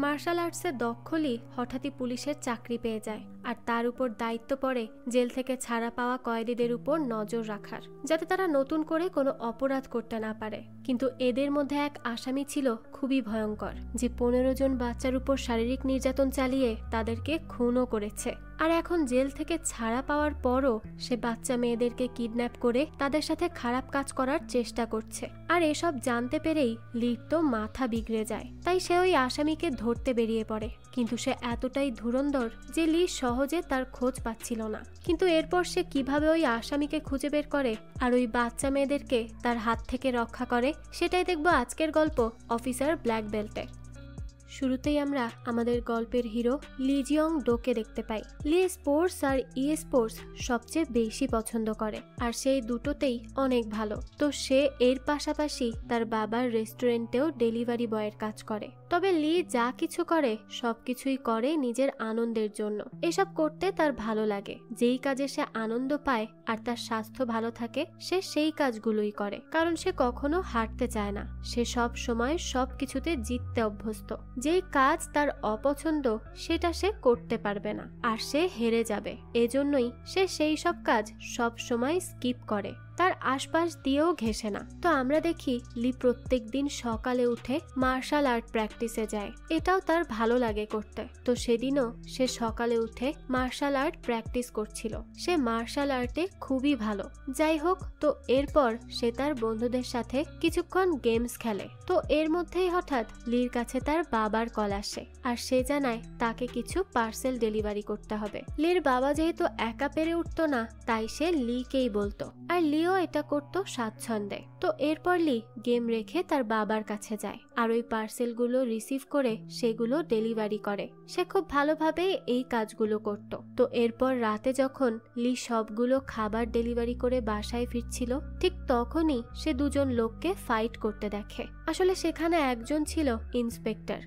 Martial আর্টসে দক্ষ লি হঠাৎই পুলিশের চাকরি পেয়ে যায়, আর তার উপর দায়িত্ব পড়ে জেল থেকে ছাড়া পাওয়া কয়েদিদের উপর নজর রাখার, যাতে তারা নতুন করে কোনো অপরাধ করতে না পারে। কিন্তু এদের মধ্যে এক আসামি ছিল খুবই ভয়ঙ্কর, যে 15 জন বাচ্চার উপর শারীরিক নির্যাতন চালিয়ে তাদেরকে খুনও করেছে। আর এখন জেল থেকে ছাড়া পাওয়ার পরও সে বাচ্চা মেয়েদেরকে কিডন্যাপ করে তাদের সাথে খারাপ কাজ করার চেষ্টা করছে। আর এসব জানতে পেরেই লির তো মাথা বিগড়ে যায়, তাই সে ওই আসামিকে ধরতে বেরিয়ে পড়ে। কিন্তু সে এতটাই ধুরন্ধর যে লি সহজে তার খোঁজ পাচ্ছিল না। কিন্তু এরপর সে কিভাবে ওই আসামিকে খুঁজে বের করে আর ওই বাচ্চা মেয়েদেরকে তার হাত থেকে রক্ষা করে, সেটাই দেখবো আজকের গল্প অফিসার ব্ল্যাক বেল্টে। শুরুতেই আমরা আমাদের গল্পের হিরো লি জিয়ং ডোকে দেখতে পাই। লি স্পোর্টস আর ই স্পোর্টস সবচেয়ে বেশি পছন্দ করে, আর সেই দুটোতেই অনেক ভালো। তো সে এর পাশাপাশি তার বাবার রেস্টুরেন্টেও ডেলিভারি বয়ের কাজ করে। তবে লি যা কিছু করে সবকিছুই করে নিজের আনন্দের জন্য। এসব করতে তার ভালো লাগে। যেই কাজে সে আনন্দ পায় আর তার স্বাস্থ্য ভালো থাকে, সে সেই কাজগুলোই করে, কারণ সে কখনো হারতে চায় না। সে সব সময় সবকিছুতে জিততে অভ্যস্ত। যেই কাজ তার অপছন্দ সেটা সে করতে পারবে না, আর সে হেরে যাবে। এজন্যই সে সেই সব কাজ সব সময় স্কিপ করে, তার আশপাশ দিয়েও ঘেঁষে না। তো আমরা দেখি লি প্রত্যেক দিন সকালে উঠে মার্শাল আর্ট প্র্যাকটিসে যায়। এটাও তার ভালো লাগে করতে। তো সেদিনও সে সকালে উঠে মার্শাল আর্ট প্র্যাকটিস করছিল। সে মার্শাল আর্টে খুবই ভালো। যাই হোক, তো এরপর সে তার বন্ধুদের সাথে কিছুক্ষণ গেমস খেলে। তো এর মধ্যেই হঠাৎ লির কাছে তার বাবার কল আসে, আর সে জানায় তাকে কিছু পার্সেল ডেলিভারি করতে হবে। লির বাবা যেহেতু একা পেরে উঠতো না, তাই সে লিকেই বলতো, আর লিও এটা করতো স্বাচ্ছন্দ্যে। তো এরপর লি গেম রেখে তার বাবার কাছে যায়, আর ওই পার্সেলগুলো রিসিভ করে সেগুলো ডেলিভারি করে। সে খুব ভালোভাবে এই কাজগুলো করত। তো এরপর রাতে যখন লি সবগুলো খাবার ডেলিভারি করে বাসায় ফিরছিল, ঠিক তখনই সে দুজন লোককে ফাইট করতে দেখে। আসলে সেখানে একজন ছিল ইন্সপেক্টর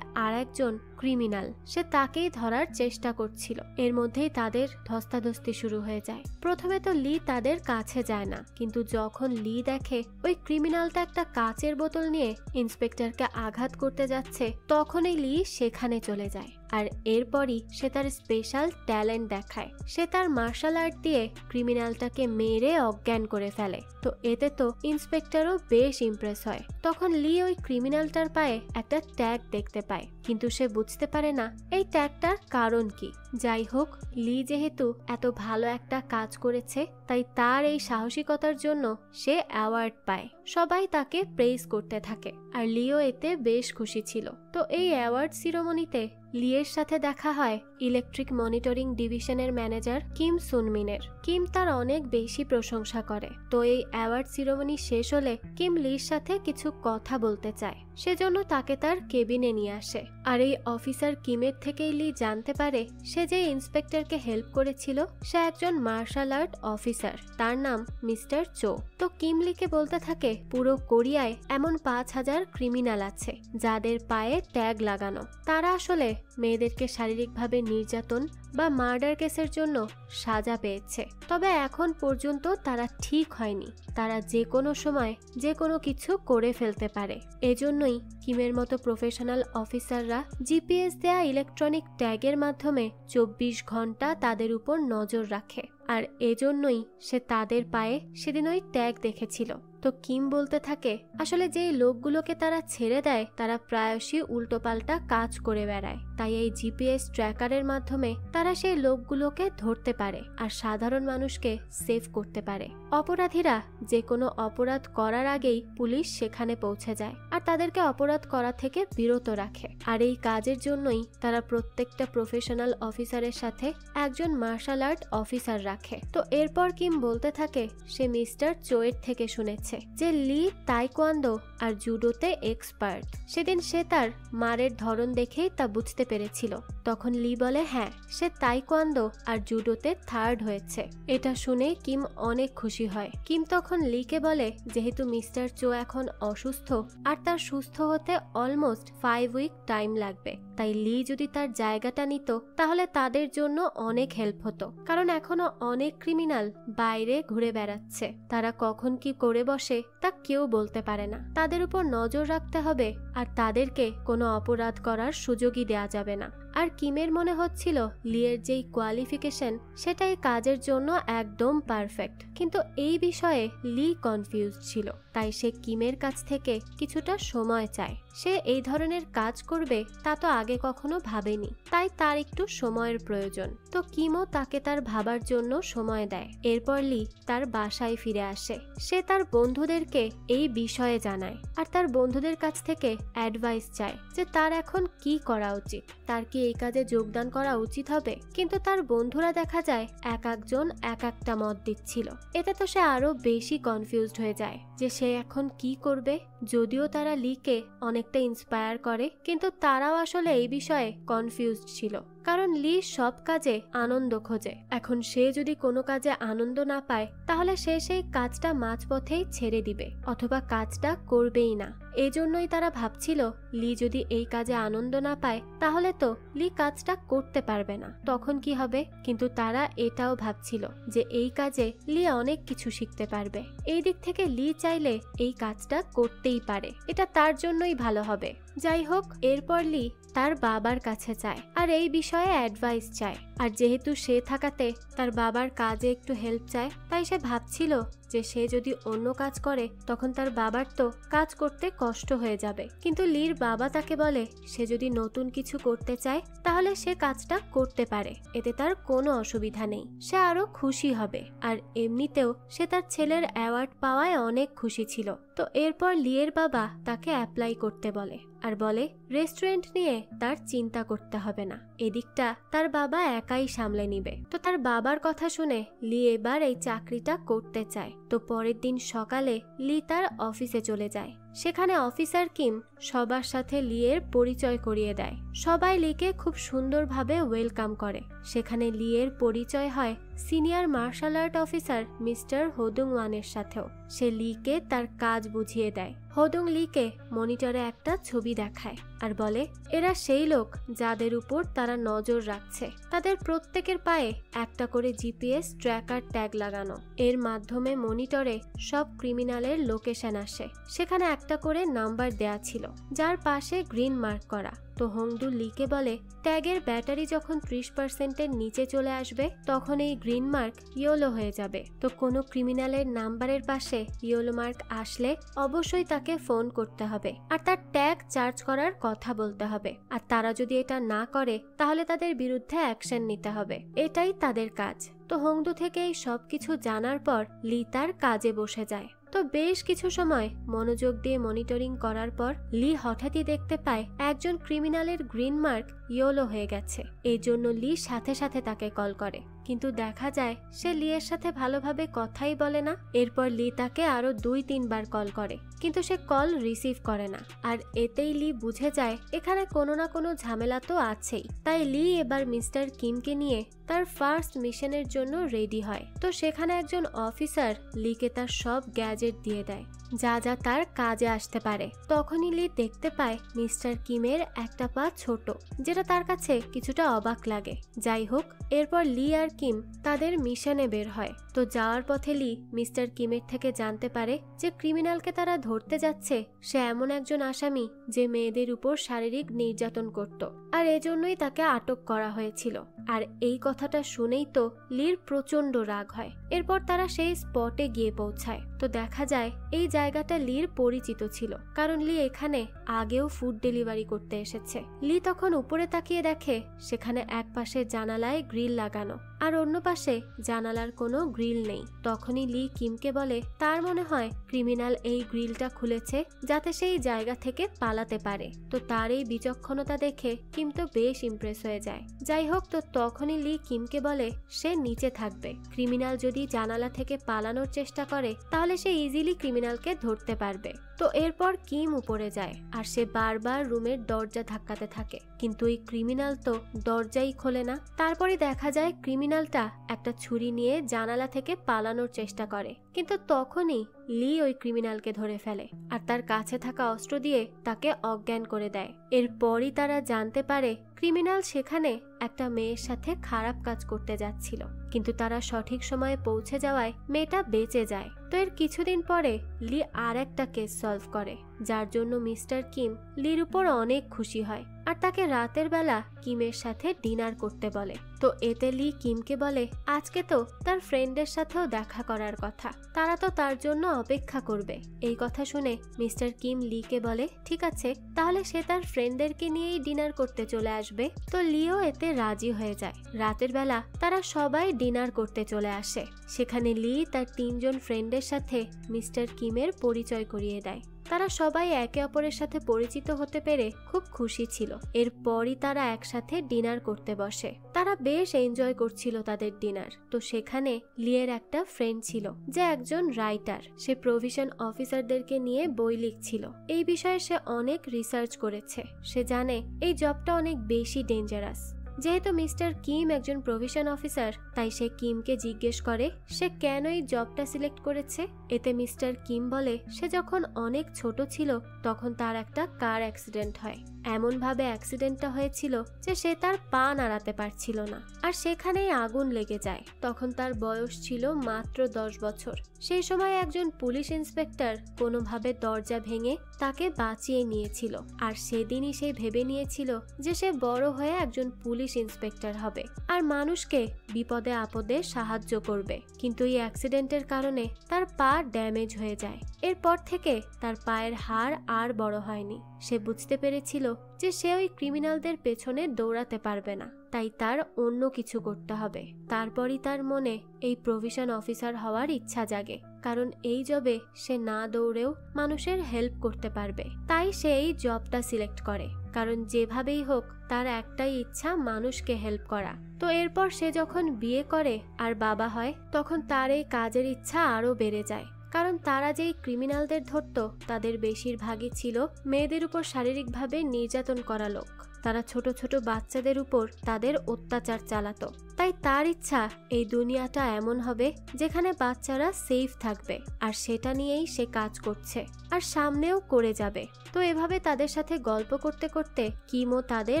আর একজন ক্রিমিনাল। সে তাকেই ধরার চেষ্টা করছিল। এর মধ্যেই তাদের ধস্তাধস্তি শুরু হয়ে যায়। প্রথমে তো লি তাদের কাছে যায় না, কিন্তু যখন লি দেখে ওই ক্রিমিনালটা একটা কাচের বোতল নিয়ে ইন্সপেক্টরকে আঘাত করতে যাচ্ছে, তখনই লি সেখানে চলে যায়। আর এরপরই সে তার স্পেশাল ট্যালেন্ট দেখায়। সে তার মার্শাল আর্ট দিয়ে ক্রিমিনালটাকে মেরে অজ্ঞান করে ফেলে। তো এতে তো ইন্সপেক্টরও বেশ ইমপ্রেস হয়। তখন লি ওই ক্রিমিনালটার পায়ে একটা ট্যাগ দেখতে পায়, কিন্তু সে বুঝতে পারে না এই ট্যাগটার কারণ কি। যাই হোক, লি যেহেতু এত ভালো একটা কাজ করেছে, তাই তার এই সাহসিকতার জন্য সে অ্যাওয়ার্ড পায়। সবাই তাকে প্রেজ করতে থাকে, আর লিও এতে বেশ খুশি ছিল। তো এই অ্যাওয়ার্ড সিরিমনিতে লিয়ের সাথে দেখা হয় ইলেকট্রিক মনিটরিং ডিভিশনের ম্যানেজার কিম সুনমিনের। কিম তার অনেক বেশি প্রশংসা করে। তো এই অ্যাওয়ার্ড সিরিমনি শেষ হলে কিম লির সাথে কিছু কথা বলতে চায়, সেজন্য তাকে তার কেবিনে নিয়ে আসে। আর এই অফিসার কিমের থেকেই লি জানতে পারে সে যে ইন্সপেক্টরকে হেল্প করেছিল সে একজন মার্শাল আর্ট অফিসার, তার নাম মিস্টার চো। তো কিম লিকে বলতে থাকে পুরো কোরিয়ায় এমন 5000 ক্রিমিনাল আছে যাদের পায়ে ট্যাগ লাগানো। তারা আসলে মেয়েদেরকে শারীরিকভাবে নির্যাতন বা মার্ডার কেসের জন্য সাজা পেয়েছে, তবে এখন পর্যন্ত তারা ঠিক হয়নি। তারা যে কোনো সময় যে কোনো কিছু করে ফেলতে পারে। এজন্যই কিমের মতো প্রফেশনাল অফিসাররা জিপিএস দেয়া ইলেকট্রনিক ট্যাগের মাধ্যমে 24 ঘন্টা তাদের উপর নজর রাখে। আর এজন্যই সে তাদের পায়ে সেদিন ওই ট্যাগ দেখেছিল। তো কিম বলতে থাকে আসলে যেই লোকগুলোকে তারা ছেড়ে দেয় তারা প্রায়শই উল্টোপাল্টা কাজ করে বেড়ায়, তাই এই জিপিএস ট্র্যাকারের মাধ্যমে তারা সেই লোকগুলোকে ধরতে পারে আর সাধারণ মানুষকে সেভ করতে পারে। অপরাধীরা যে কোনো অপরাধ করার আগেই পুলিশ সেখানে পৌঁছে যায় আর তাদেরকে অপরাধ করা থেকে বিরত রাখে। আর এই কাজের জন্যই তারা প্রত্যেকটা প্রফেশনাল অফিসারের সাথে একজন মার্শাল আর্ট অফিসার রাখে। তো এরপর কিম বলতে থাকে সে মিস্টার চোয়ের থেকে শুনেছে যে লি তাইকোয়ান্দো আর জুডোতে এক্সপার্ট। সেদিন সে তার মারের ধরন দেখেই তা বুঝতে পেরেছিল। তখন লি বলে হ্যাঁ, সে তাইকোয়ান্দো আর জুডোতে 3rd হয়েছে। এটা শুনে কিম অনেক খুশি খুশি হয়। কিম তখন লিকে বলে যেহেতু মিস্টার চো এখন অসুস্থ আর তার সুস্থ হতে অলমোস্ট 5 উইক টাইম লাগবে, তাই লি যদি তার জায়গাটা নিত তাহলে তাদের জন্য অনেক হেল্প হতো। কারণ এখনো অনেক ক্রিমিনাল বাইরে ঘুরে বেড়াচ্ছে, তারা কখন কি করে বসে তা কেউ বলতে পারে না। তাদের উপর নজর রাখতে হবে আর তাদেরকে কোনো অপরাধ করার সুযোগই দেয়া যাবে না। আর কিমের মনে হচ্ছিল লিয়ের যেই কোয়ালিফিকেশন সেটাই কাজের জন্য একদম পারফেক্ট, কিন্তু এই বিষয়ে লি কনফিউজ ছিল, তাই সে কিমের কাছ থেকে কিছুটা সময় চায়। সে এই ধরনের কাজ করবে তা তো আগে কখনো ভাবেনি, তাই তার একটু সময়ের প্রয়োজন। তো কিমও তাকে তার ভাবার জন্য সময় দেয়। এরপর লি তার বাসায় ফিরে আসে। সে তার বন্ধুদেরকে এই বিষয়ে জানায় আর তার বন্ধুদের কাছ থেকে অ্যাডভাইস চায় যে তার এখন কি করা উচিত, তার কি এই কাজে যোগদান করা উচিত হবে। কিন্তু তার বন্ধুরা দেখা যায় এক একজন এক একটা মত দিচ্ছিল। এতে তো সে আরো বেশি কনফিউজড হয়ে যায় যে সে এখন কি করবে। যদিও তারা লিকে অনেকটা ইন্সপায়ার করে, কিন্তু তারাও আসলে এই বিষয়ে কনফিউজড ছিল, কারণ লি সব কাজে আনন্দ খোঁজে। এখন সে যদি কোনো কাজে আনন্দ না পায় তাহলে সে সেই কাজটা মাঝপথেই ছেড়ে দিবে অথবা কাজটা করবেই না। এজন্যই তারা ভাবছিল লি যদি এই কাজে আনন্দ না পায় তাহলে তো লি কাজটা করতে পারবে না, তখন কি হবে। কিন্তু তারা এটাও ভাবছিল যে এই কাজে লি অনেক কিছু শিখতে পারবে। এই দিক থেকে লি চাইলে এই কাজটা করতেই পারে, এটা তার জন্যই ভালো হবে। যাই হোক, এরপর লি তার বাবার কাছে যায় আর এই বিষয়ে অ্যাডভাইস চায়। আর যেহেতু সে থাকাতে তার বাবার কাজে একটু হেল্প চায়, তাই সে ভাবছিল যে সে যদি অন্য কাজ করে তখন তার বাবার তো কাজ করতে কষ্ট হয়ে যাবে। কিন্তু লির বাবা তাকে বলে সে যদি নতুন কিছু করতে চায় তাহলে সে কাজটা করতে পারে, এতে তার কোনো অসুবিধা নেই, সে আরো খুশি হবে। আর এমনিতেও সে তার ছেলের অ্যাওয়ার্ড পাওয়ায় অনেক খুশি ছিল। তো এরপর লিয়ের বাবা তাকে অ্যাপ্লাই করতে বলে আর বলে রেস্টুরেন্ট নিয়ে তার চিন্তা করতে হবে না, এদিকটা তার বাবা একাই সামলে নিবে। তো তার বাবার কথা শুনে লি এবার এই চাকরিটা করতে চায়। তো পরের দিন সকালে লি তার অফিসে চলে যায়। সেখানে অফিসার কিম সবার সাথে লিয়ের পরিচয় করিয়ে দেয়। সবাই লিকে খুব সুন্দরভাবে ওয়েলকাম করে। সেখানে লিয়ের পরিচয় হয় senior martial art officer mister Hodung ওয়ানের সাথেও। সে লিকে তার কাজ বুঝিয়ে দেয়। হোদুং লিকে মনিটরে একটা ছবি দেখায় আর বলে এরা সেই লোক যাদের উপর তারা নজর রাখছে। তাদের প্রত্যেকের পায়ে একটা করে জিপিএস ট্র্যাকার ট্যাগ লাগানো। এর মাধ্যমে মনিটরে সব ক্রিমিনালের লোকেশন আসে। সেখানে একটা করে নাম্বার দেয়া ছিল যার পাশে গ্রিন মার্ক করা। তো হংদু লিকে বলে ট্যাগের ব্যাটারি যখন 30%-এর নিচে চলে আসবে তখন এই গ্রিন মার্ক ইয়েলো হয়ে যাবে। তো কোনো ক্রিমিনালের নাম্বারের পাশে ইয়েলো মার্ক আসলে অবশ্যই তাকে ফোন করতে হবে আর তার ট্যাগ চার্জ করার কথা বলতে হবে। আর তারা যদি এটা না করে তাহলে তাদের বিরুদ্ধে অ্যাকশন নিতে হবে, এটাই তাদের কাজ। তো হংদু থেকে এই সবকিছু জানার পর লি তার কাজে বসে যায়। তো বেশ কিছু সময় মনোযোগ দিয়ে মনিটরিং করার পর লি হঠাৎই দেখতে পায় একজন ক্রিমিনালের গ্রিন মার্ক ইয়েলো হয়ে গেছে। এই জন্য লি সাথে সাথে তাকে কল করে, কিন্তু দেখা যায় সে লিয়ের সাথে ভালোভাবে কথাই বলে না। এরপর লি তাকে আরো 2-3 বার কল করে, কিন্তু সে কল রিসিভ করে না। আর এতেই লি বুঝে যায় এখানে কোনো না কোনো ঝামেলা তো আছেই। তাই লি এবার মিস্টার কিমকে নিয়ে তার ফার্স্ট মিশনের জন্য রেডি হয়। তো সেখানে একজন অফিসার লিকে তার সব গ্যাজেট দিয়ে দেয় যা যা তার কাজে আসতে পারে। তখনই লি দেখতে পায় মিস্টার কিমের একটা পা ছোট, যেটা তার কাছে কিছুটা অবাক লাগে। যাই হোক, এরপর লি আর কিম তাদের মিশনে বের হয়। তো যাওয়ার পথে লি মিস্টার কিমের থেকে জানতে পারে যে ক্রিমিনালকে তারা ধরতে যাচ্ছে সে এমন একজন আসামি যে মেয়েদের উপর শারীরিক নির্যাতন করত, আর এজন্যই তাকে আটক করা হয়েছিল। আর এই কথাটা শুনেই তো লির প্রচন্ড রাগ হয়। এরপর তারা সেই স্পটে গিয়ে পৌঁছায়। তো দেখা যায় এই জায়গাটা লির পরিচিত ছিল, কারণ লি এখানে আগেও ফুড ডেলিভারি করতে এসেছে। লি তখন উপরে তাকিয়ে দেখে সেখানে এক পাশে জানালায় গ্রিল লাগানো আর অন্য পাশে জানালার কোনো গ্রিল নেই। তখনই লি কিমকে বলে তার মনে হয় ক্রিমিনাল এই গ্রিলটা খুলেছে যাতে সেই জায়গা থেকে পালাতে পারে। তো তার এই বিচক্ষণতা দেখে কিম তো বেশ ইমপ্রেস হয়ে যায়। যাই হোক, তো তখনই লি কিমকে বলে সে নিচে থাকবে। ক্রিমিনাল যদি জানালা থেকে পালানোর চেষ্টা করে তাহলে সে ইজিলি ক্রিমিনালকে ধরতে পারবে। তো এরপর কিম উপরে যায় আর সে বারবার রুমের দরজা ধাক্কাতে থাকে, কিন্তু এই ক্রিমিনাল তো দরজাই খোলে না। তারপরে দেখা যায় ক্রিমিনালটা একটা ছুরি নিয়ে জানালা থেকে পালানোর চেষ্টা করে, কিন্তু তখনই লি ওই ক্রিমিনালকে ধরে ফেলে আর তার কাছে থাকা অস্ত্র দিয়ে তাকে অজ্ঞান করে দেয়। এরপরই তারা জানতে পারে ক্রিমিনাল সেখানে একটা মেয়ের সাথে খারাপ কাজ করতে যাচ্ছিল, কিন্তু তারা সঠিক সময়ে পৌঁছে যাওয়ায় মেয়েটা বেঁচে যায়। তো এর কিছুদিন পরে লি আর একটা কেস সলভ করে, যার জন্য মিস্টার কিম লির উপর অনেক খুশি হয় আর তাকে রাতের বেলা কিমের সাথে ডিনার করতে বলে। তো এতে লি কিমকে বলে আজকে তো তার ফ্রেন্ডের সাথেও দেখা করার কথা, তারা তো তার জন্য অপেক্ষা করবে। এই কথা শুনে মিস্টার কিম লিকে বলে ঠিক আছে, তাহলে সে তার ফ্রেন্ডদেরকে নিয়েই ডিনার করতে চলে আসবে। তো লিও এতে রাজি হয়ে যায়। রাতের বেলা তারা সবাই ডিনার করতে চলে আসে। সেখানে লি তার 3 জন ফ্রেন্ডের সাথে মিস্টার কিমের পরিচয় করিয়ে দেয়। তারা সবাই একে অপরের সাথে পরিচিত হতে পেরে খুব খুশি ছিল। এরপরই তারা একসাথে ডিনার করতে বসে। তারা বেশ এনজয় করছিল তাদের ডিনার। তো সেখানে লিয়ের একটা ফ্রেন্ড ছিল যে একজন রাইটার। সে প্রভিশন অফিসারদেরকে নিয়ে বই লিখছিল। এই বিষয়ে সে অনেক রিসার্চ করেছে। সে জানে এই জবটা অনেক বেশি ডেঞ্জারাস। যেহেতু মিস্টার কিম একজন প্রভিশন অফিসার, তাই সে কিমকে জিজ্ঞেস করে সে কেন এই জবটা সিলেক্ট করেছে। এতে মিস্টার কিম বলে সে যখন অনেক ছোট ছিল তখন তার একটা কার অ্যাক্সিডেন্ট হয়। এমন ভাবে অ্যাক্সিডেন্টটা হয়েছিল যে সে তার পা নাড়াতে পারছিল না, আর সেখানেই আগুন লেগে যায়। তখন তার বয়স ছিল মাত্র 10 বছর। সেই সময় একজন পুলিশ ইন্সপেক্টর কোনোভাবে দরজা ভেঙে তাকে বাঁচিয়ে নিয়েছিল, আর সেদিনই সে ভেবে নিয়েছিল যে সে বড় হয়ে একজন পুলিশ ইন্সপেক্টর হবে আর মানুষকে বিপদে আপদে সাহায্য করবে। কিন্তু এই অ্যাক্সিডেন্টের কারণে তার পা ড্যামেজ হয়ে যায়। এরপর থেকে তার পায়ের হাড় আর বড় হয়নি। সে বুঝতে পেরেছিল যে সে ওই ক্রিমিনালদের পেছনে দৌড়াতে পারবে না, তাই তার অন্য কিছু করতে হবে। তারপরই তার মনে এই প্রভিশন অফিসার হওয়ার ইচ্ছা জাগে, কারণ এই জবে সে না দৌড়েও মানুষের হেল্প করতে পারবে। তাই সে এই জবটা সিলেক্ট করে, কারণ যেভাবেই হোক তার একটাই ইচ্ছা মানুষকে হেল্প করা। তো এরপর সে যখন বিয়ে করে আর বাবা হয়, তখন তার এই কাজের ইচ্ছা আরো বেড়ে যায়। কারণ তারা যেই ক্রিমিনালদের ধরতো তাদের বেশিরভাগই ছিল মেয়েদের উপর শারীরিকভাবে নির্যাতন করা লোক। তারা ছোট ছোট বাচ্চাদের উপর তাদের অত্যাচার চালাতো। তাই তার ইচ্ছা এই দুনিয়াটা এমন হবে যেখানে বাচ্চারা সেফ থাকবে, আর সেটা নিয়েই সে কাজ করছে আর সামনেও করে যাবে। তো এভাবে তাদের সাথে গল্প করতে করতে কিমও তাদের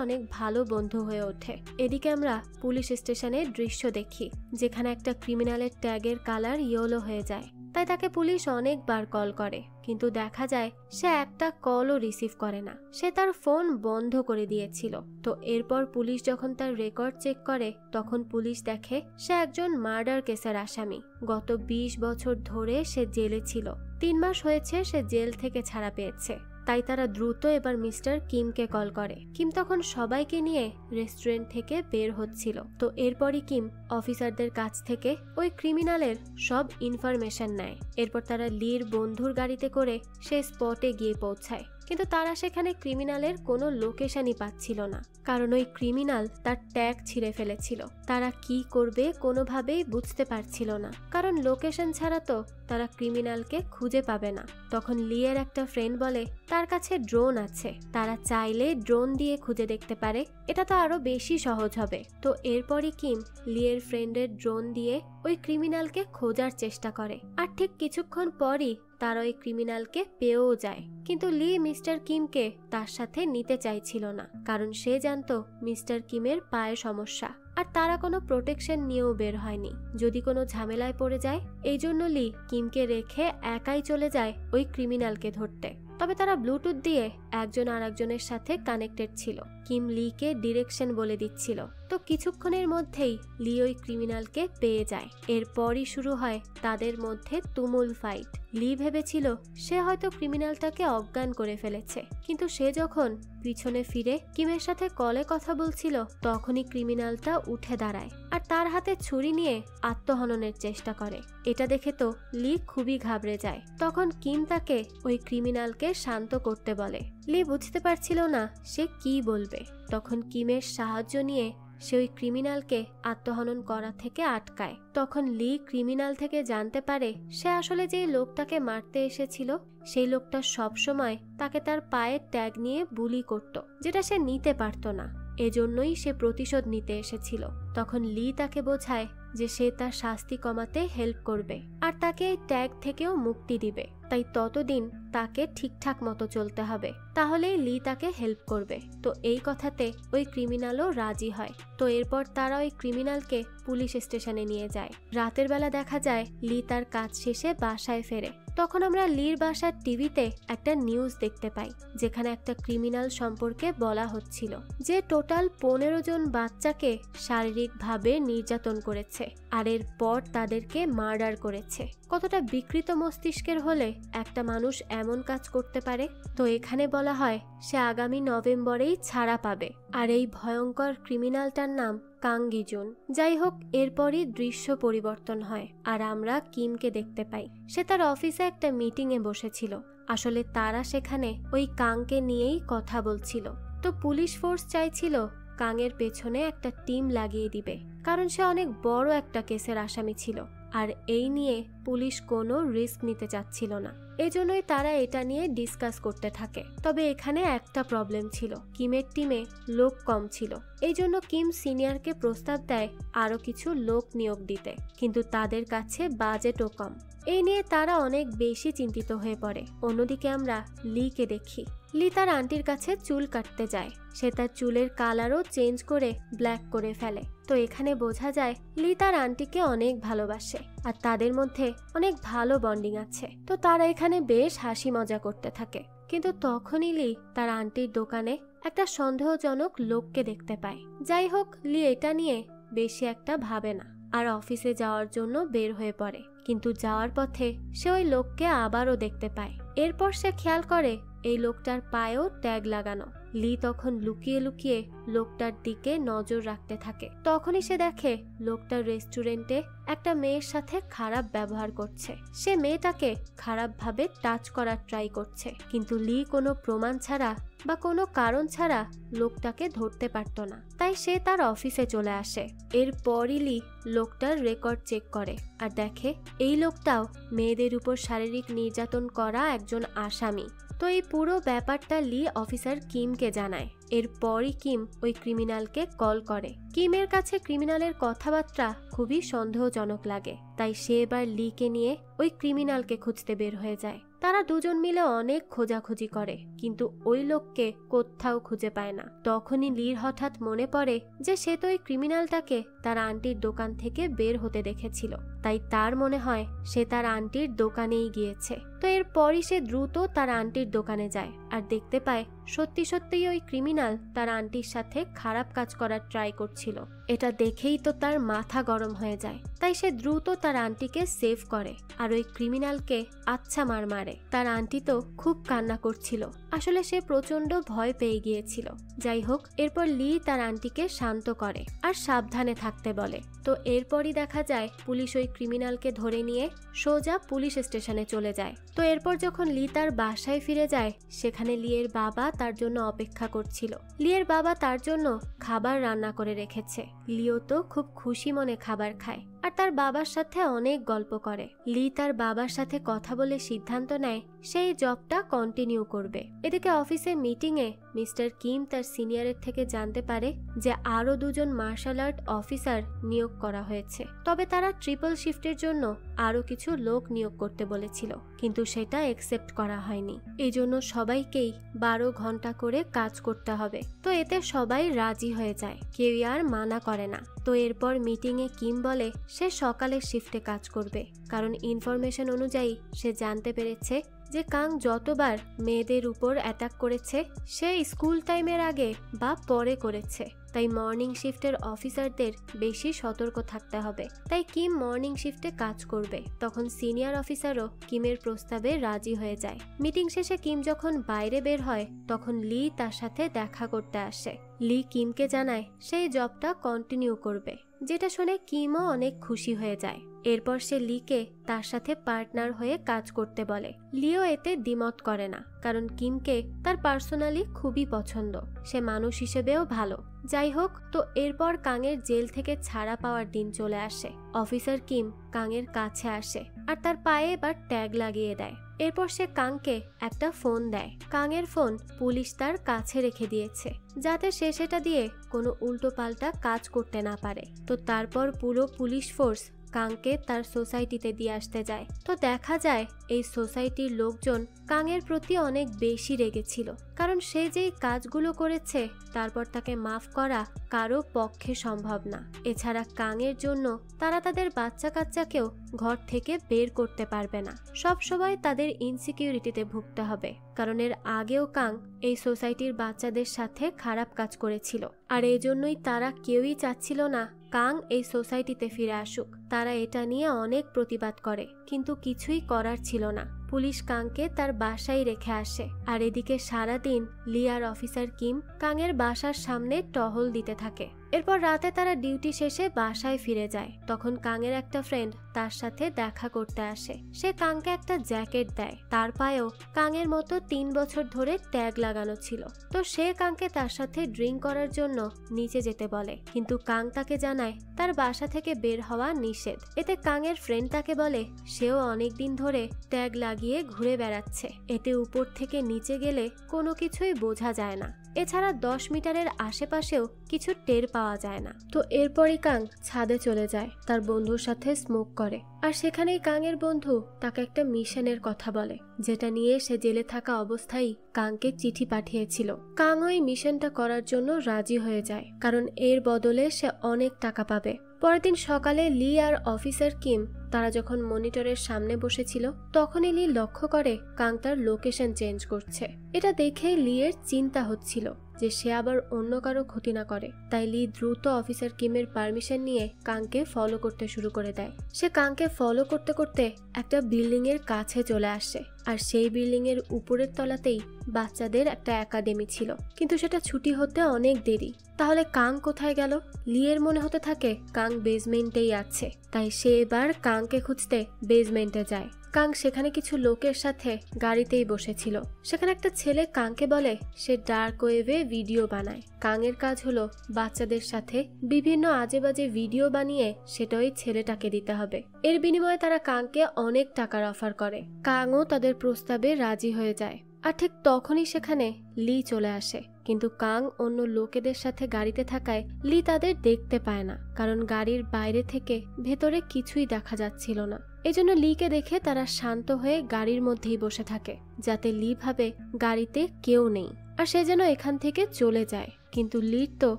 অনেক ভালো বন্ধু হয়ে ওঠে। এদিকে আমরা পুলিশ স্টেশনের দৃশ্য দেখি, যেখানে একটা ক্রিমিনালের ট্যাগের কালার ইয়েলো হয়ে যায়। তাই তাকে পুলিশ অনেকবার কল করে, কিন্তু দেখা যায় সে একটা কলও রিসিভ করে না। সে তার ফোন বন্ধ করে দিয়েছিল। তো এরপর পুলিশ যখন তার রেকর্ড চেক করে, তখন পুলিশ দেখে সে একজন মার্ডার কেসের আসামি। গত 20 বছর ধরে সে জেলে ছিল। 3 মাস হয়েছে সে জেল থেকে ছাড়া পেয়েছে। তাই তারা দ্রুত এবার মিস্টার কিমকে কল করে। কিম তখন সবাইকে নিয়ে রেস্টুরেন্ট থেকে বের হচ্ছিল। তো এরপরই কিম অফিসারদের কাছ থেকে ওই ক্রিমিনালের সব ইনফরমেশন নেয়। এরপর তারা লির বন্ধুর গাড়িতে করে সে স্পটে গিয়ে পৌঁছায়, কিন্তু তারা সেখানে ক্রিমিনালের কোনো লোকেশনই পাচ্ছিল না, কারণ ওই ক্রিমিনাল তার ট্যাগ ছিঁড়ে ফেলেছিল। তারা কি করবে কোনোভাবেই বুঝতে পারছিল না, কারণ লোকেশন ছাড়া তো তারা ক্রিমিনালকে খুঁজে পাবে না। তখন লিয়ের একটা ফ্রেন্ড বলে তার কাছে ড্রোন আছে, তারা চাইলে ড্রোন দিয়ে খুঁজে দেখতে পারে, এটা তো আরো বেশি সহজ হবে। তো এরপরই কিম লিয়ের ফ্রেন্ডের ড্রোন দিয়ে ওই ক্রিমিনালকে খোঁজার চেষ্টা করে, আর ঠিক কিছুক্ষণ পরই তারা ওই ক্রিমিনালকে পেয়েও যায়। কিন্তু লি মিস্টার কিমকে তার সাথে নিতে চাইছিল না, কারণ সে জানতো মিস্টার কিমের পায়ে সমস্যা, আর তারা কোনো প্রোটেকশন নিয়েও বের হয়নি যদি কোনো ঝামেলায় পড়ে যায়। এই জন্য লি কিমকে রেখে একাই চলে যায় ওই ক্রিমিনালকে ধরতে। তবে তারা ব্লুটুথ দিয়ে একজন আরেকজনের সাথে কানেক্টেড ছিল। কিম লিকে ডিরেকশন বলে দিচ্ছিল। তো কিছুক্ষণের মধ্যেই লি ওই ক্রিমিনালকে পেয়ে যায়। এরপরই শুরু হয় তাদের মধ্যে তুমুল ফাইট। লি ভেবেছিল সে হয়তো ক্রিমিনালটাকে অজ্ঞান করে ফেলেছে, কিন্তু সে যখন পিছনে ফিরে কিমের সাথে কলে কথা বলছিল, তখনই ক্রিমিনালটা উঠে দাঁড়ায় আর তার হাতে ছুরি নিয়ে আত্মহননের চেষ্টা করে। এটা দেখে তো লি খুবই ঘাবড়ে যায়। তখন কিম তাকে ওই ক্রিমিনালকে শান্ত করতে বলে। লি বুঝতে পারছিল না সে কি বলবে। তখন কিমের সাহায্য নিয়ে সে ওই ক্রিমিনালকে আত্মহনন করা থেকে আটকায়। তখন লি ক্রিমিনাল থেকে জানতে পারে সে আসলে যে লোকটাকে মারতে এসেছিল, সেই লোকটা সবসময় তাকে তার পায়ের ট্যাগ নিয়ে বুলি করত, যেটা সে নিতে পারত না। এজন্যই সে প্রতিশোধ নিতে এসেছিল। তখন লি তাকে বোঝায় যে সে তার শাস্তি কমাতে হেল্প করবে আর তাকে এই ট্যাগ থেকেও মুক্তি দিবে। তাই ততদিন তাকে ঠিকঠাক মতো চলতে হবে, তাহলেই লি তাকে হেল্প করবে। তো এই কথাতে ওই ক্রিমিনালও রাজি হয়। তো এরপর তারা ওই ক্রিমিনালকে পুলিশ স্টেশনে নিয়ে যায়। রাতের বেলা দেখা যায় লি তার কাজ শেষে বাসায় ফেরে। তখন আমরা লির বাসার টিভিতে একটা নিউজ দেখতে পাই, যেখানে একটা ক্রিমিনাল সম্পর্কে বলা হচ্ছিল যে টোটাল 15 জন বাচ্চাকে শারীরিকভাবে নির্যাতন করেছে আর এরপর তাদেরকে মার্ডার করেছে। কতটা বিকৃত মস্তিষ্কের হলে একটা মানুষ এমন কাজ করতে পারে? তো এখানে বলা হয় সে আগামী নভেম্বরেই ছাড়া পাবে আর এই ভয়ঙ্কর ক্রিমিনালটার নাম কাং গিজুন। যাই হোক, এরপরই দৃশ্য পরিবর্তন হয় আর আমরা কিমকে দেখতে পাই। সে তার অফিসে একটা মিটিংয়ে বসেছিল। আসলে তারা সেখানে ওই কাংকে নিয়েই কথা বলছিল। তো পুলিশ ফোর্স চাইছিল কাংয়ের পেছনে একটা টিম লাগিয়ে দিবে, কারণ সে অনেক বড় একটা কেসের আসামি ছিল আর এই নিয়ে পুলিশ কোনো রিস্ক নিতে চাচ্ছিল না। এজন্যই তারা এটা নিয়ে ডিসকাস করতে থাকে। তবে এখানে একটা প্রবলেম ছিল, কিমের টিমে লোক কম ছিল। এই জন্য কিম সিনিয়রকে প্রস্তাব দেয় আরো কিছু লোক নিয়োগ দিতে, কিন্তু তাদের কাছে বাজেটও কম। এই নিয়ে তারা অনেক বেশি চিন্তিত হয়ে পড়ে। অন্যদিকে আমরা লিকে দেখি। লি তার আন্টির কাছে চুল কাটতে যায়। সে তার চুলের কালারও চেঞ্জ করে ব্ল্যাক করে ফেলে। তো এখানে বোঝা যায় লি তার আন্টিকে অনেক ভালোবাসে আর তাদের মধ্যে অনেক ভালো বন্ডিং আছে। তো তারা এখানে বেশ হাসি মজা করতে থাকে। কিন্তু তখনই লি তার আন্টির দোকানে একটা সন্দেহজনক লোককে দেখতে পায়। যাই হোক, লি এটা নিয়ে বেশি একটা ভাবে না আর অফিসে যাওয়ার জন্য বের হয়ে পড়ে। কিন্তু যাওয়ার পথে সে ওই লোককে আবারও দেখতে পায়। এরপর সে খেয়াল করে এই লোকটার পায়েও ট্যাগ লাগানো। লি তখন লুকিয়ে লুকিয়ে লোকটার দিকে নজর রাখতে থাকে। তখনই সে দেখে লোকটা রেস্টুরেন্টে একটা মেয়ের সাথে খারাপ ব্যবহার করছে। সে মেয়েটাকে খারাপভাবে টাচ করার ট্রাই করছে, কিন্তু লি কোনো প্রমাণ ছাড়া বা কোনো কারণ ছাড়া লোকটাকে ধরতে পারত না। তাই সে তার অফিসে চলে আসে। এরপরই লি লোকটার রেকর্ড চেক করে আর দেখে এই লোকটাও মেয়েদের উপর শারীরিক নির্যাতন করা একজন আসামি। তো এই পুরো ব্যাপারটা লি অফিসার কিমকে জানায়। এরপরই কিম ওই ক্রিমিনালকে কল করে। কিমের কাছে ক্রিমিনালের কথাবার্তা খুবই সন্দেহজনক লাগে, তাই সে এবার লিকে নিয়ে ওই ক্রিমিনালকে খুঁজতে বের হয়ে যায়। তারা দুজন মিলে অনেক খোঁজাখুঁজি করে, কিন্তু ওই লোককে কোথাও খুঁজে পায় না। তখনই লির হঠাৎ মনে পড়ে যে সে তো ওই ক্রিমিনালটাকে তার আন্টির দোকান থেকে বের হতে দেখেছিল। তাই তার মনে হয় সে তার আন্টির দোকানেই গিয়েছে। তো এরপরই সে দ্রুত তার আন্টির দোকানে যায় আর দেখতে পায় সত্যি সত্যিই ওই ক্রিমিনাল তার আন্টির সাথে খারাপ কাজ করার ট্রাই করছিল। এটা দেখেই তো তার মাথা গরম হয়ে যায়। তাই সে দ্রুত তার আন্টিকে সেভ করে আর ওই ক্রিমিনালকে আচ্ছা মার মারে। তার আন্টি তো খুব কান্না করছিল। আসলে সে প্রচন্ড ভয় পেয়ে গিয়েছিল। যাই হোক, এরপর লি তার আন্টিকে শান্ত করে আর সাবধানে থাকতে বলে। তো এরপরই দেখা যায় পুলিশ ওই ক্রিমিনালকে ধরে নিয়ে সোজা পুলিশ স্টেশনে চলে যায়। তো এরপর যখন লি তার বাসায় ফিরে যায়, সেখানে লিয়ের বাবা তার জন্য অপেক্ষা করছিল। লিয়ের বাবা তার জন্য খাবার রান্না করে রেখেছে। লিও তো খুব খুশি মনে খাবার খায় আর তার বাবার সাথে অনেক গল্প করে। লি তার বাবার সাথে কথা বলে সিদ্ধান্ত নেয় সেই জবটা কন্টিনিউ করবে। এদিকে অফিসে মিটিংয়ে মিস্টার কিম তার সিনিয়রের থেকে জানতে পারে যে আরো দুজন মার্শাল আর্ট অফিসার নিয়োগ করা হয়েছে। তবে তারা ট্রিপল শিফটের জন্য আরো কিছু লোক নিয়োগ করতে বলেছিল, কিন্তু সেটা একসেপ্ট করা হয়নি। এই জন্য সবাইকেই 12 ঘন্টা করে কাজ করতে হবে। তো এতে সবাই রাজি হয়ে যায়, কেউ আর মানা করে না। তো এরপর মিটিংয়ে কিম বলে সে সকালের শিফটে কাজ করবে, কারণ ইনফরমেশন অনুযায়ী সে জানতে পেরেছে যে কাং যতবার মেয়েদের উপর অ্যাটাক করেছে সে স্কুল টাইমের আগে বা পরে করেছে। তাই মর্নিং শিফটের অফিসারদের বেশি সতর্ক থাকতে হবে। তাই কিম মর্নিং শিফটে কাজ করবে। তখন সিনিয়র অফিসারও কিমের প্রস্তাবে রাজি হয়ে যায়। মিটিং শেষে কিম যখন বাইরে বের হয়, তখন লি তার সাথে দেখা করতে আসে। লি কিমকে জানায় সেই জবটা কন্টিনিউ করবে, যেটা শুনে কিমও অনেক খুশি হয়ে যায়। এরপর সে লিকে তার সাথে পার্টনার হয়ে কাজ করতে বলে। লিও এতে দ্বিমত করে না, কারণ কিমকে তার পার্সোনালি খুবই পছন্দ, সে মানুষ হিসেবেও ভালো। যাই হোক, তো এরপর কাংয়ের জেল থেকে ছাড়া পাওয়ার দিন চলে আসে। অফিসার কিম কাংয়ের কাছে আসে আর তার পায়ে এবার ট্যাগ লাগিয়ে দেয়। এরপর সে কাংকে একটা ফোন দেয়। কাংয়ের ফোন পুলিশ তার কাছে রেখে দিয়েছে, যাতে সে সেটা দিয়ে কোনো উল্টো পাল্টা কাজ করতে না পারে। তো তারপর পুরো পুলিশ ফোর্স কাংকে তার সোসাইটিতে দিয়ে আসতে যায়। তো দেখা যায় এই সোসাইটির লোকজন কাংয়ের প্রতি অনেক বেশি রেগেছিল, কারণ সে যেই কাজগুলো করেছে তারপর তাকে মাফ করা কারো পক্ষে সম্ভব না। এছাড়া কাংয়ের জন্য তারা তাদের বাচ্চা কাচ্চাকেও ঘর থেকে বের করতে পারবে না। সব সময় তাদের ইনসিকিউরিটিতে ভুগতে হবে, কারণ এর আগেও কাং এই সোসাইটির বাচ্চাদের সাথে খারাপ কাজ করেছিল। আর এজন্যই তারা কেউই চাচ্ছিল না কাং এই সোসাইটিতে ফিরে আসুক। তারা এটা নিয়ে অনেক প্রতিবাদ করে, কিন্তু কিছুই করার ছিল না। পুলিশ কাংকে তার বাসায় রেখে আসে। আর এদিকে সারাদিন লি আর অফিসার কিম কাংয়ের বাসার সামনে টহল দিতে থাকে। এরপর রাতে তারা ডিউটি শেষে বাসায় ফিরে যায়। তখন কাংয়ের একটা ফ্রেন্ড তার সাথে দেখা করতে আসে। সে কাংকে একটা জ্যাকেট দেয়। তার পায়েও কাংয়ের মতো 3 বছর ধরে ট্যাগ লাগানো ছিল। তো সে কাংকে তার সাথে ড্রিঙ্ক করার জন্য নিচে যেতে বলে, কিন্তু কাং তাকে জানায় তার বাসা থেকে বের হওয়া নিষেধ। এতে কাংয়ের ফ্রেন্ড তাকে বলে সেও অনেকদিন ধরে ট্যাগ লাগিয়ে ঘুরে বেড়াচ্ছে, এতে উপর থেকে নিচে গেলে কোনো কিছুই বোঝা যায় না। এছাড়া 10 মিটারের আশেপাশেও কিছু টের পাওয়া যায় না। তো এরপরই কাং ছাদে চলে যায়, তার বন্ধুর সাথে স্মোক করে। আর সেখানেই কাংয়ের বন্ধু তাকে একটা মিশনের কথা বলে, যেটা নিয়ে সে জেলে থাকা অবস্থায় কাংকে চিঠি পাঠিয়েছিল। কাং ওই মিশনটা করার জন্য রাজি হয়ে যায়, কারণ এর বদলে সে অনেক টাকা পাবে। পরের দিন সকালে লি আর অফিসার কিম তারা যখন মনিটরের সামনে বসেছিল, তখনই লি লক্ষ্য করে কাং তার লোকেশন চেঞ্জ করছে। এটা দেখে লি এর চিন্তা হচ্ছিল যে সে আবার অন্য কারো ক্ষতি না করে। তাই লি দ্রুত অফিসার কিমের পারমিশন নিয়ে কাংকে ফলো করতে শুরু করে দেয়। সে কাংকে ফলো করতে করতে একটা বিল্ডিং এর কাছে চলে আসে। আর সেই বিল্ডিং এর উপরের তলাতেই বাচ্চাদের একটা একাডেমি ছিল, কিন্তু সেটা ছুটি হতে অনেক দেরি। তাহলে কাং কোথায় গেল? লি এর মনে হতে থাকে কাং বেসমেন্টেই আছে। তাই সে এবার কাংকে খুঁজতে বেসমেন্টে যায়। কাং সেখানে কিছু লোকের সাথে গাড়িতেই বসেছিল। সেখানে একটা ছেলে কাংকে বলে সে ডার্ক ওয়েভে ভিডিও বানায়। কাংয়ের কাজ হলো বাচ্চাদের সাথে বিভিন্ন আজে বাজে ভিডিও বানিয়ে সেটা ওই ছেলেটাকে দিতে হবে। এর বিনিময়ে তারা কাংকে অনেক টাকার অফার করে। কাংও তাদের প্রস্তাবে রাজি হয়ে যায়। আর ঠিক তখনই সেখানে লি চলে আসে, কিন্তু কাং অন্য লোকেদের সাথে গাড়িতে থাকায় লি তাদের দেখতে পায় না, কারণ গাড়ির বাইরে থেকে ভেতরে কিছুই দেখা যাচ্ছিল না। এজন্য লিকে দেখে তারা শান্ত হয়ে গাড়ির মধ্যেই বসে থাকে, যাতে লি ভাবে গাড়িতে কেউ নেই আর সে যেন এখান থেকে চলে যায়। কিন্তু লির তো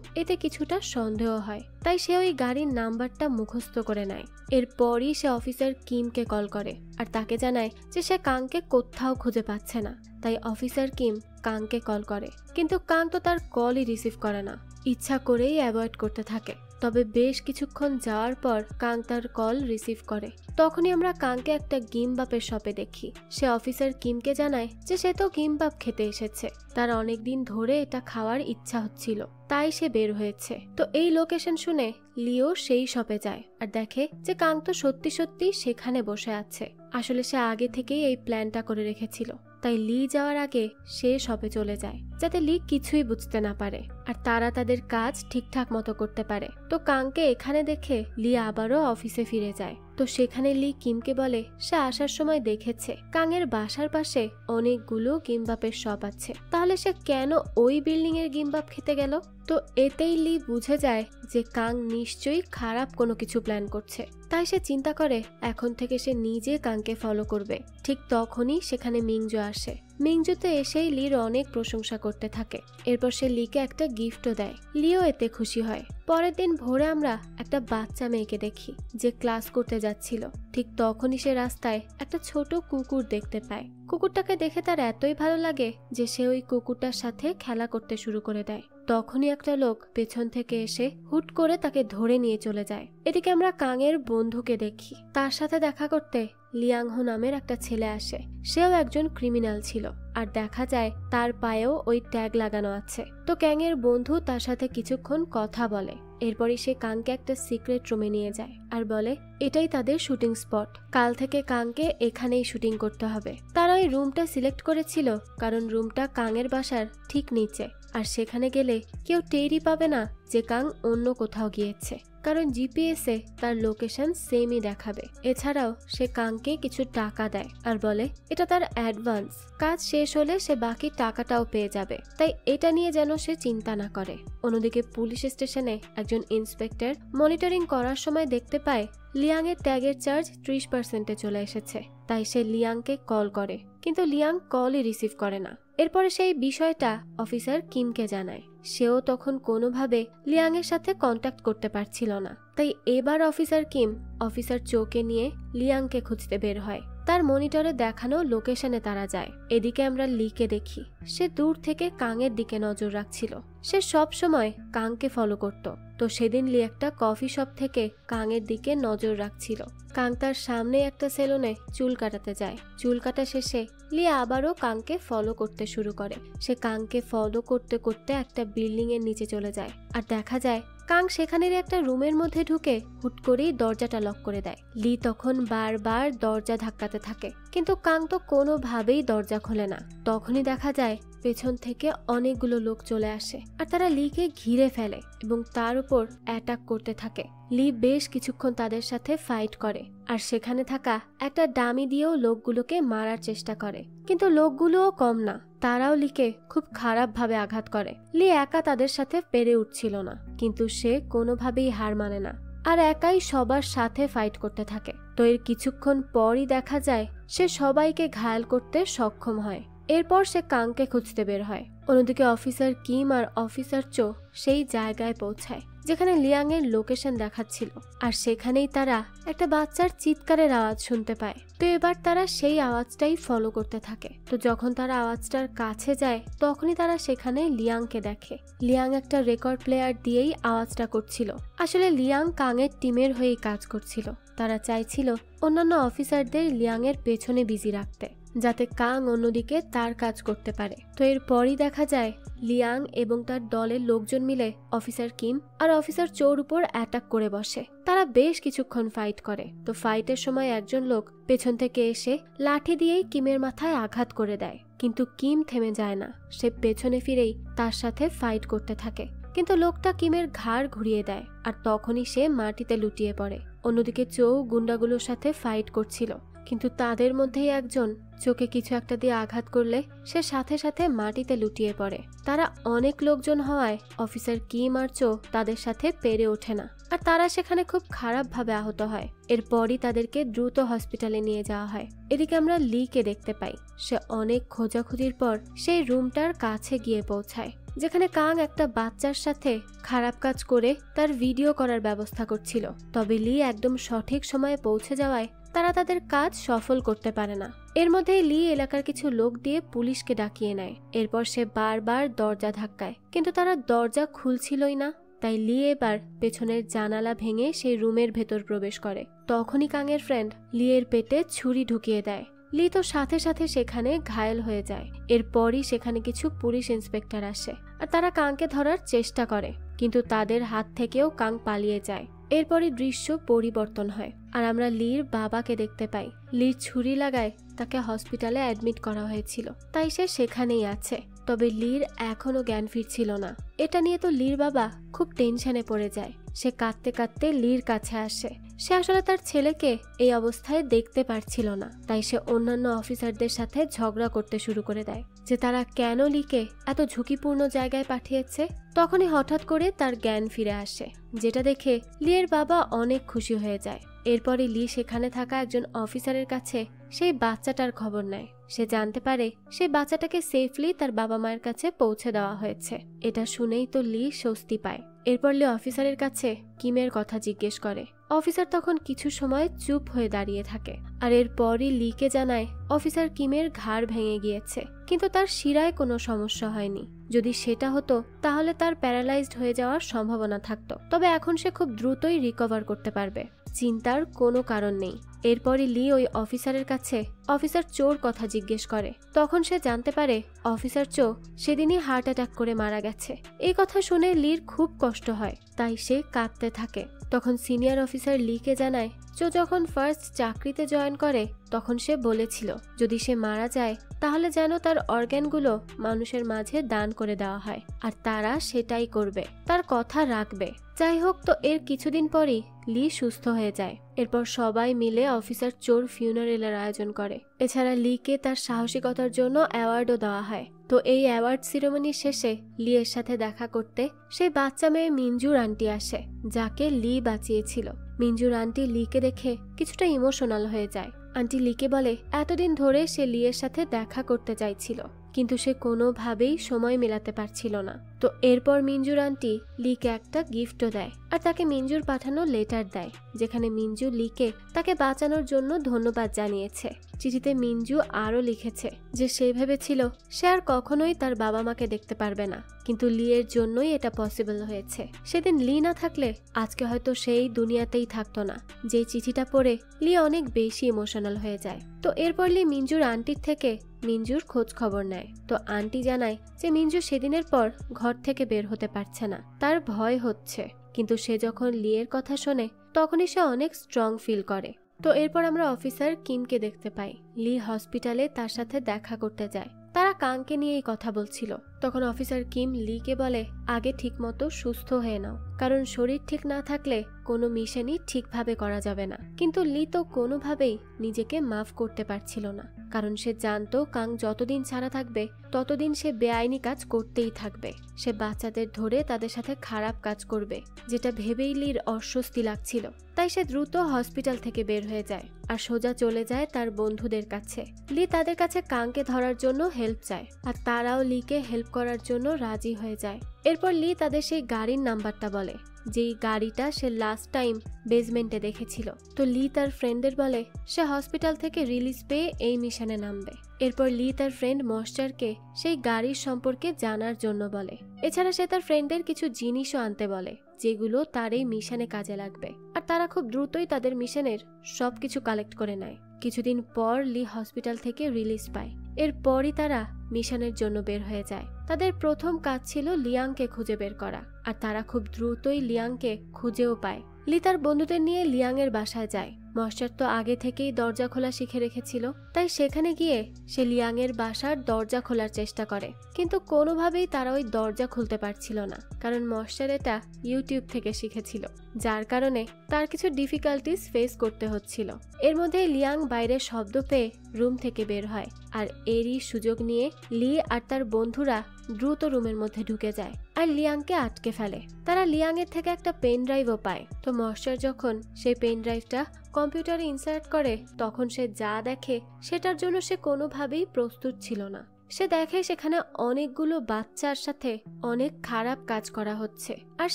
এতে কিছুটা সন্দেহ হয়, তাই সে ওই গাড়ির নাম্বারটা মুখস্থ করে নেয়। এরপরই সে অফিসার কিমকে কল করে আর তাকে জানায় যে সে কাংকে কোথাও খুঁজে পাচ্ছে না। তাই অফিসার কিম কাংকে কল করে, কিন্তু কাং তো তার কলই রিসিভ করে না, ইচ্ছা করেই অ্যাভয়েড করতে থাকে। তবে বেশ কিছুক্ষণ যাওয়ার পর কাং তার কল রিসিভ করে। তখনই আমরা কাংকে একটা গিমবাপের শপে দেখি। সে অফিসার কিমকে জানায় যে সে তো গিমবাপ খেতে এসেছে, তার অনেকদিন ধরে এটা খাওয়ার ইচ্ছা হচ্ছিল, তাই সে বের হয়েছে। তো এই লোকেশন শুনে লিও সেই শপে যায় আর দেখে যে কাং তো সত্যি সত্যি সেখানে বসে আছে। আসলে সে আগে থেকেই এই প্ল্যানটা করে রেখেছিল। তাই লি যাওয়ার আগে সে শপে চলে যায়, যাতে লি কিছুই বুঝতে না পারে আর তারা তাদের কাজ ঠিকঠাক মতো করতে পারে। তো কাংকে এখানে দেখে লি আবারও অফিসে ফিরে যায়। তো সেখানে লি কিমকে বলে সে আসার সময় দেখেছে কাংয়ের বাসার পাশে অনেকগুলো গিমবাপের শপ আছে, তাহলে সে কেন ওই বিল্ডিং এর গিমবাপ খেতে গেল? তো এতেই লি বুঝে যায় যে কাং নিশ্চয়ই খারাপ কোনো কিছু প্ল্যান করছে। তাই সে চিন্তা করে এখন থেকে সে নিজে কাংকে ফলো করবে। ঠিক তখনই সেখানে মিংজো আসে। মিংজোতে এসেই লির অনেক প্রশংসা করতে থাকে। এরপর সে লিকে একটা গিফটও দেয়। লিও এতে খুশি হয়। পরের দিন ভোরে আমরা একটা বাচ্চা মেয়েকে দেখি যে ক্লাস করতে যাচ্ছিল। ঠিক তখনই সে রাস্তায় একটা ছোট কুকুর দেখতে পায়। কুকুরটাকে দেখে তার এতই ভালো লাগে যে সে ওই কুকুরটার সাথে খেলা করতে শুরু করে দেয়। তখনই একটা লোক পেছন থেকে এসে হুট করে তাকে ধরে নিয়ে চলে যায়। এদিকে আমরা কাংয়ের বন্ধুকে দেখি। তার সাথে দেখা করতে লিয়াংহো নামের একটা ছেলে আসে। সেও একজন ক্রিমিনাল ছিল, আর দেখা যায় তার পায়েও ওই ট্যাগ লাগানো আছে। তো ক্যাংয়ের বন্ধু তার সাথে কিছুক্ষণ কথা বলে। এরপরই সে কাংকে একটা সিক্রেট রুমে নিয়ে যায় আর বলে এটাই তাদের শুটিং স্পট, কাল থেকে কাংকে এখানেই শুটিং করতে হবে। তারা ওই রুমটা সিলেক্ট করেছিল কারণ রুমটা কাংয়ের বাসার ঠিক নিচে, আর সেখানে গেলে কেউ টেরই পাবে না যে কাং অন্য কোথাও গিয়েছে, কারণ জিপিএসে তার লোকেশন সেমই দেখাবে। এছাড়াও সে কাংকে কিছু টাকা দেয় আর বলে এটা তার অ্যাডভান্স, কাজ শেষ হলে সে বাকি টাকাটাও পেয়ে যাবে, তাই এটা নিয়ে যেন সে চিন্তা না করে। অন্যদিকে পুলিশ স্টেশনে একজন ইন্সপেক্টর মনিটরিং করার সময় দেখতে পায় লিয়াং এর ট্যাগের চার্জ 30%-এ চলে এসেছে। তাই সে লিয়াংকে কল করে, কিন্তু লিয়াং কলই রিসিভ করে না। এরপরে সেই বিষয়টা অফিসার কিমকে জানায়। সেও তখন কোনোভাবে লিয়াং এর সাথে কন্ট্যাক্ট করতে পারছিল না। তাই এবার অফিসার কিম অফিসার চোকে নিয়ে লিয়াংকে খুঁজতে বের হয়। তার মনিটরে দেখানো লোকেশনে তারা যায়। এদিকে আমরা লিকে দেখি সে দূর থেকে কাংয়ের দিকে নজর রাখছিল। সে সব সময় কাংকে ফলো করত। তো সেদিন লি একটা কফি শপ থেকে কাংয়ের দিকে নজর রাখছিল। কাং তার সামনে একটা সেলুনে চুল কাটাতে যায়। চুল কাটা শেষে লি আবারও কাংকে ফলো করতে শুরু করে। সে কাংকে ফলো করতে করতে একটা বিল্ডিং এর নিচে চলে যায়, আর দেখা যায় কাং সেখানের একটা রুমের মধ্যে ঢুকে হুট করেই দরজাটা লক করে দেয়। লি তখন বারবার দরজা ধাক্কাতে থাকে, কিন্তু কাং তো কোনোভাবেই দরজা খোলে না। তখনই দেখা যায় পেছন থেকে অনেকগুলো লোক চলে আসে, আর তারা লিকে ঘিরে ফেলে এবং তার উপর অ্যাটাক করতে থাকে। লি বেশ কিছুক্ষণ তাদের সাথে ফাইট করে, আর সেখানে থাকা একটা ডামি দিয়েও লোকগুলোকে মারার চেষ্টা করে, কিন্তু লোকগুলোও কম না, তারাও লিকে খুব খারাপ ভাবে আঘাত করে। লি একা তাদের সাথে পেরে উঠছিল না, কিন্তু সে কোনোভাবেই হার মানে না, আর একাই সবার সাথে ফাইট করতে থাকে। তো এর কিছুক্ষণ পরই দেখা যায় সে সবাইকে ঘায়াল করতে সক্ষম হয়। এরপর সে কাংকে খুঁজতে বের হয়। অন্যদিকে অফিসার কিম আর অফিসার চো সেই জায়গায় পৌঁছায় যেখানে লিয়াং এর লোকেশন দেখাচ্ছিল, আর সেখানেই তারা একটা বাচ্চার চিৎকারের আওয়াজ শুনতে পায়। তো এবার তারা সেই আওয়াজটাই ফলো করতে থাকে। তো যখন তারা আওয়াজটার কাছে যায় তখনই তারা সেখানে লিয়াংকে দেখে। লিয়াং একটা রেকর্ড প্লেয়ার দিয়েই আওয়াজটা করছিল। আসলে লিয়াং কাংয়ের টিমের হয়েই কাজ করছিল। তারা চাইছিল অন্যান্য অফিসারদের লিয়াং এর পেছনে বিজি রাখতে, যাতে কাং অন্যদিকে তার কাজ করতে পারে। তো এরপরই দেখা যায় লিয়াং এবং তার দলের লোকজন মিলে অফিসার কিম আর অফিসার চোর উপর অ্যাটাক করে বসে। তারা বেশ কিছুক্ষণ ফাইট করে। তো ফাইটের সময় একজন লোক পেছন থেকে এসে লাঠি দিয়েই কিমের মাথায় আঘাত করে দেয়, কিন্তু কিম থেমে যায় না। সে পেছনে ফিরেই তার সাথে ফাইট করতে থাকে, কিন্তু লোকটা কিমের ঘাড় ঘুরিয়ে দেয়, আর তখনই সে মাটিতে লুটিয়ে পড়ে। অন্যদিকে চৌ গুন্ডাগুলোর সাথে ফাইট করছিল, কিন্তু তাদের মধ্যেই একজন চোখে কিছু একটা দিয়ে আঘাত করলে সে সাথে সাথে মাটিতে লুটিয়ে পড়ে। তারা অনেক লোকজন হওয়ায় অফিসার কিম আর চো তাদের সাথে পেরে ওঠে না, আর তারা সেখানে খুব খারাপ ভাবে আহত হয়। এরপরই তাদেরকে দ্রুত হসপিটালে নিয়ে যাওয়া হয়। এদিকে আমরা লিকে দেখতে পাই সে অনেক খোঁজাখুঁজির পর সেই রুমটার কাছে গিয়ে পৌঁছায়, যেখানে কাং একটা বাচ্চার সাথে খারাপ কাজ করে তার ভিডিও করার ব্যবস্থা করছিল। তবে লি একদম সঠিক সময়ে পৌঁছে যাওয়ায় তারা তাদের কাজ সফল করতে পারে না। এর মধ্যে লি এলাকার কিছু লোক দিয়ে পুলিশকে ডাকিয়ে নেয়। এরপর সে বারবার দরজা ধাক্কায়, কিন্তু তারা দরজা খুলছিলই না। তাই লি এবার পেছনের জানালা ভেঙে সেই রুমের ভেতর প্রবেশ করে। তখনই কাংয়ের ফ্রেন্ড লি এর পেটে ছুরি ঢুকিয়ে দেয়। লি তো সাথে সাথে সেখানে ঘায়েল হয়ে যায়। এরপরই সেখানে কিছু পুলিশ ইন্সপেক্টর আসে, আর তারা কাংকে ধরার চেষ্টা করে, কিন্তু তাদের হাত থেকেও কাং পালিয়ে যায়। এরপরই দৃশ্য পরিবর্তন হয়, আর আমরা লির বাবাকে দেখতে পাই। লির ছুরি লাগায় তাকে হসপিটালে অ্যাডমিট করা হয়েছিল, তাই সে সেখানেই আছে। তবে লির এখনো জ্ঞান ফিরছিল না। এটা নিয়ে তো লির বাবা খুব টেনশনে পড়ে যায়। সে কাঁদতে কাঁদতে লির কাছে আসে। সে আসলে তার ছেলেকে এই অবস্থায় দেখতে পারছিল না, তাই সে অন্যান্য অফিসারদের সাথে ঝগড়া করতে শুরু করে দেয় যে তারা কেন লিকে এত ঝুঁকিপূর্ণ জায়গায় পাঠিয়েছে। তখনই হঠাৎ করে তার জ্ঞান ফিরে আসে, যেটা দেখে লিয়ের বাবা অনেক খুশি হয়ে যায়। এরপরে লি সেখানে থাকা একজন অফিসারের কাছে সেই বাচ্চাটার খবর নেয়। সে জানতে পারে সেই বাচ্চাটাকে সেফলি তার বাবা মায়ের কাছে পৌঁছে দেওয়া হয়েছে। এটা শুনেই তো লি স্বস্তি পায়। এরপর লি অফিসারের কাছে কিমের কথা জিজ্ঞেস করে। অফিসার তখন কিছু সময় চুপ হয়ে দাঁড়িয়ে থাকে, আর এরপরই লিকে জানায় অফিসার কিমের ঘাড় ভেঙে গিয়েছে, কিন্তু তার শিরায় কোনো সমস্যা হয়নি। যদি সেটা হতো তাহলে তার প্যারালাইজড হয়ে যাওয়ার সম্ভাবনা থাকতো, তবে এখন সে খুব দ্রুতই রিকভার করতে পারবে। চিন্তার কোনো কারণ নেই। এরপরই লি ওই অফিসারের কাছে অফিসার চোর কথা জিজ্ঞেস করে। তখন সে জানতে পারে অফিসার চো সেদিনই হার্ট অ্যাটাক করে মারা গেছে। এই কথা শুনে লির খুব কষ্ট হয়, তাই সে কাঁদতে থাকে। তখন সিনিয়র অফিসার লিকে জানায় চো যখন ফার্স্ট চাকরিতে জয়েন করে তখন সে বলেছিল যদি সে মারা যায় তাহলে যেন তার অর্গ্যানগুলো মানুষের মাঝে দান করে দেওয়া হয়, আর তারা সেটাই করবে, তার কথা রাখবে। যাই হোক, তো এর কিছুদিন পরই লি সুস্থ হয়ে যায়। এরপর সবাই মিলে অফিসার চোর ফিউনারেলের আয়োজন করে। এছাড়া লিকে তার সাহসিকতার জন্য অ্যাওয়ার্ডও দেওয়া হয়। তো এই অ্যাওয়ার্ড সিরিমনি শেষে লিয়ের সাথে দেখা করতে সেই বাচ্চা মেয়ে মিঞ্জুর আন্টি আসে, যাকে লি বাঁচিয়েছিল। মিঞ্জুর আন্টি লিকে দেখে কিছুটা ইমোশনাল হয়ে যায়। আন্টি লিকে বলে এতদিন ধরে সে লিয়ের সাথে দেখা করতে চাইছিল, কিন্তু সে কোনোভাবেই সময় মেলাতে পারছিল না। তো এরপর মিঞ্জুর আন্টি লিকে একটা গিফটও দেয়, আর তাকে মিঞ্জুর পাঠানো লেটার দেয়, যেখানে মিঞ্জু লিকে তাকে বাঁচানোর জন্য ধন্যবাদ জানিয়েছে। চিঠিতে মিঞ্জু আরও লিখেছে যে সে ভেবেছিল সে আর কখনোই তার বাবা মাকে দেখতে পারবে না, কিন্তু লিয়ের জন্যই এটা পসিবল হয়েছে। সেদিন লি না থাকলে আজকে হয়তো সেই দুনিয়াতেই থাকতো না। যে চিঠিটা পড়ে লি অনেক বেশি ইমোশনাল হয়ে যায়। তো এরপর লি মিঞ্জুর আন্টির থেকে মিঞ্জুর খোঁজ খবর নেয়। তো আন্টি জানায় যে মিঞ্জু সেদিনের পর ঘর থেকে বের হতে পারছে না, তার ভয় হচ্ছে। কিন্তু সে যখন লিয়ের কথা শোনে তখনই সে অনেক স্ট্রং ফিল করে। তো এরপর আমরা অফিসার কিমকে দেখতে পাই। লি হসপিটালে তার সাথে দেখা করতে যায়। তারা কাংকে নিয়েই কথা বলছিল। তখন অফিসার কিম লিকে বলে আগে ঠিকমতো সুস্থ হয়ে নাও, কারণ শরীর ঠিক না থাকলে কোনো মিশনই ঠিকভাবে করা যাবে না। কিন্তু লি তো কোনোভাবেই নিজেকে মাফ করতে পারছিল না, কারণ সে জানতো কাং যতদিন ছাড়া থাকবে ততদিন সে বেআইনি কাজ করতেই থাকবে। সে বাচ্চাদের ধরে তাদের সাথে খারাপ কাজ করবে, যেটা ভেবেই লির অস্বস্তি লাগছিল। তাই সে দ্রুত হসপিটাল থেকে বের হয়ে যায় আর সোজা চলে যায় তার বন্ধুদের কাছে। লি তাদের কাছে কাংকে ধরার জন্য হেল্প চায়, আর তারাও লিকে হেল্প করার জন্য রাজি হয়ে যায়। এরপর লি তাদের সেই গাড়ির নাম্বারটা বলে, যেই গাড়িটা সে লাস্ট টাইম বেসমেন্টে দেখেছিল। তো লি তার ফ্রেন্ডদের বলে সে হসপিটাল থেকে রিলিজ পেয়ে এই মিশনে নামবে। এরপর লি তার ফ্রেন্ড ময়েশ্চারকে সেই গাড়ির সম্পর্কে জানার জন্য বলে। এছাড়া সে তার ফ্রেন্ডের কিছু জিনিসও আনতে বলে, যেগুলো তার এই মিশনে কাজে লাগবে। আর তারা খুব দ্রুতই তাদের মিশনের সবকিছু কালেক্ট করে নেয়। কিছুদিন পর লি হসপিটাল থেকে রিলিজ পায়। এরপরই তারা মিশনের জন্য বের হয়ে যায়। তাদের প্রথম কাজ ছিল লিয়াংকে খুঁজে বের করা, আর তারা খুব দ্রুতই লিয়াংকে খুঁজেও পায়। লি তার বন্ধুদের নিয়ে লিয়াংয়ের বাসায় যায়। ময়েশ্চার তো আগে থেকেই দরজা খোলা শিখে রেখেছিল, তাই সেখানে গিয়ে সে লিয়াংয়ের বাসার দরজা খোলার চেষ্টা করে, কিন্তু কোনোভাবেই তারা ওই দরজা খুলতে পারছিল না, কারণ ময়েশ্চার এটা ইউটিউব থেকে শিখেছিল, যার কারণে তার কিছু ডিফিকাল্টিস ফেস করতে হচ্ছিল। এর মধ্যে লিয়াং বাইরের শব্দ পেয়ে রুম থেকে বের হয়, আর এরই সুযোগ নিয়ে লি আর তার বন্ধুরা দ্রুত রুমের মধ্যে ঢুকে যায় আর লিয়াংকে আটকে ফেলে। তারা লিয়াংয়ের থেকে একটা পেন ড্রাইভও পায়। তো ময়েশ্চার যখন সেই পেন ড্রাইভটা কম্পিউটারে ইনসার্ট করে তখন সে যা দেখে সেটার জন্য সে কোনোভাবেই প্রস্তুত ছিল না। সে দেখে সেখানে অনেকগুলো বাচ্চার সাথে অনেক খারাপ কাজ করা হচ্ছে, আর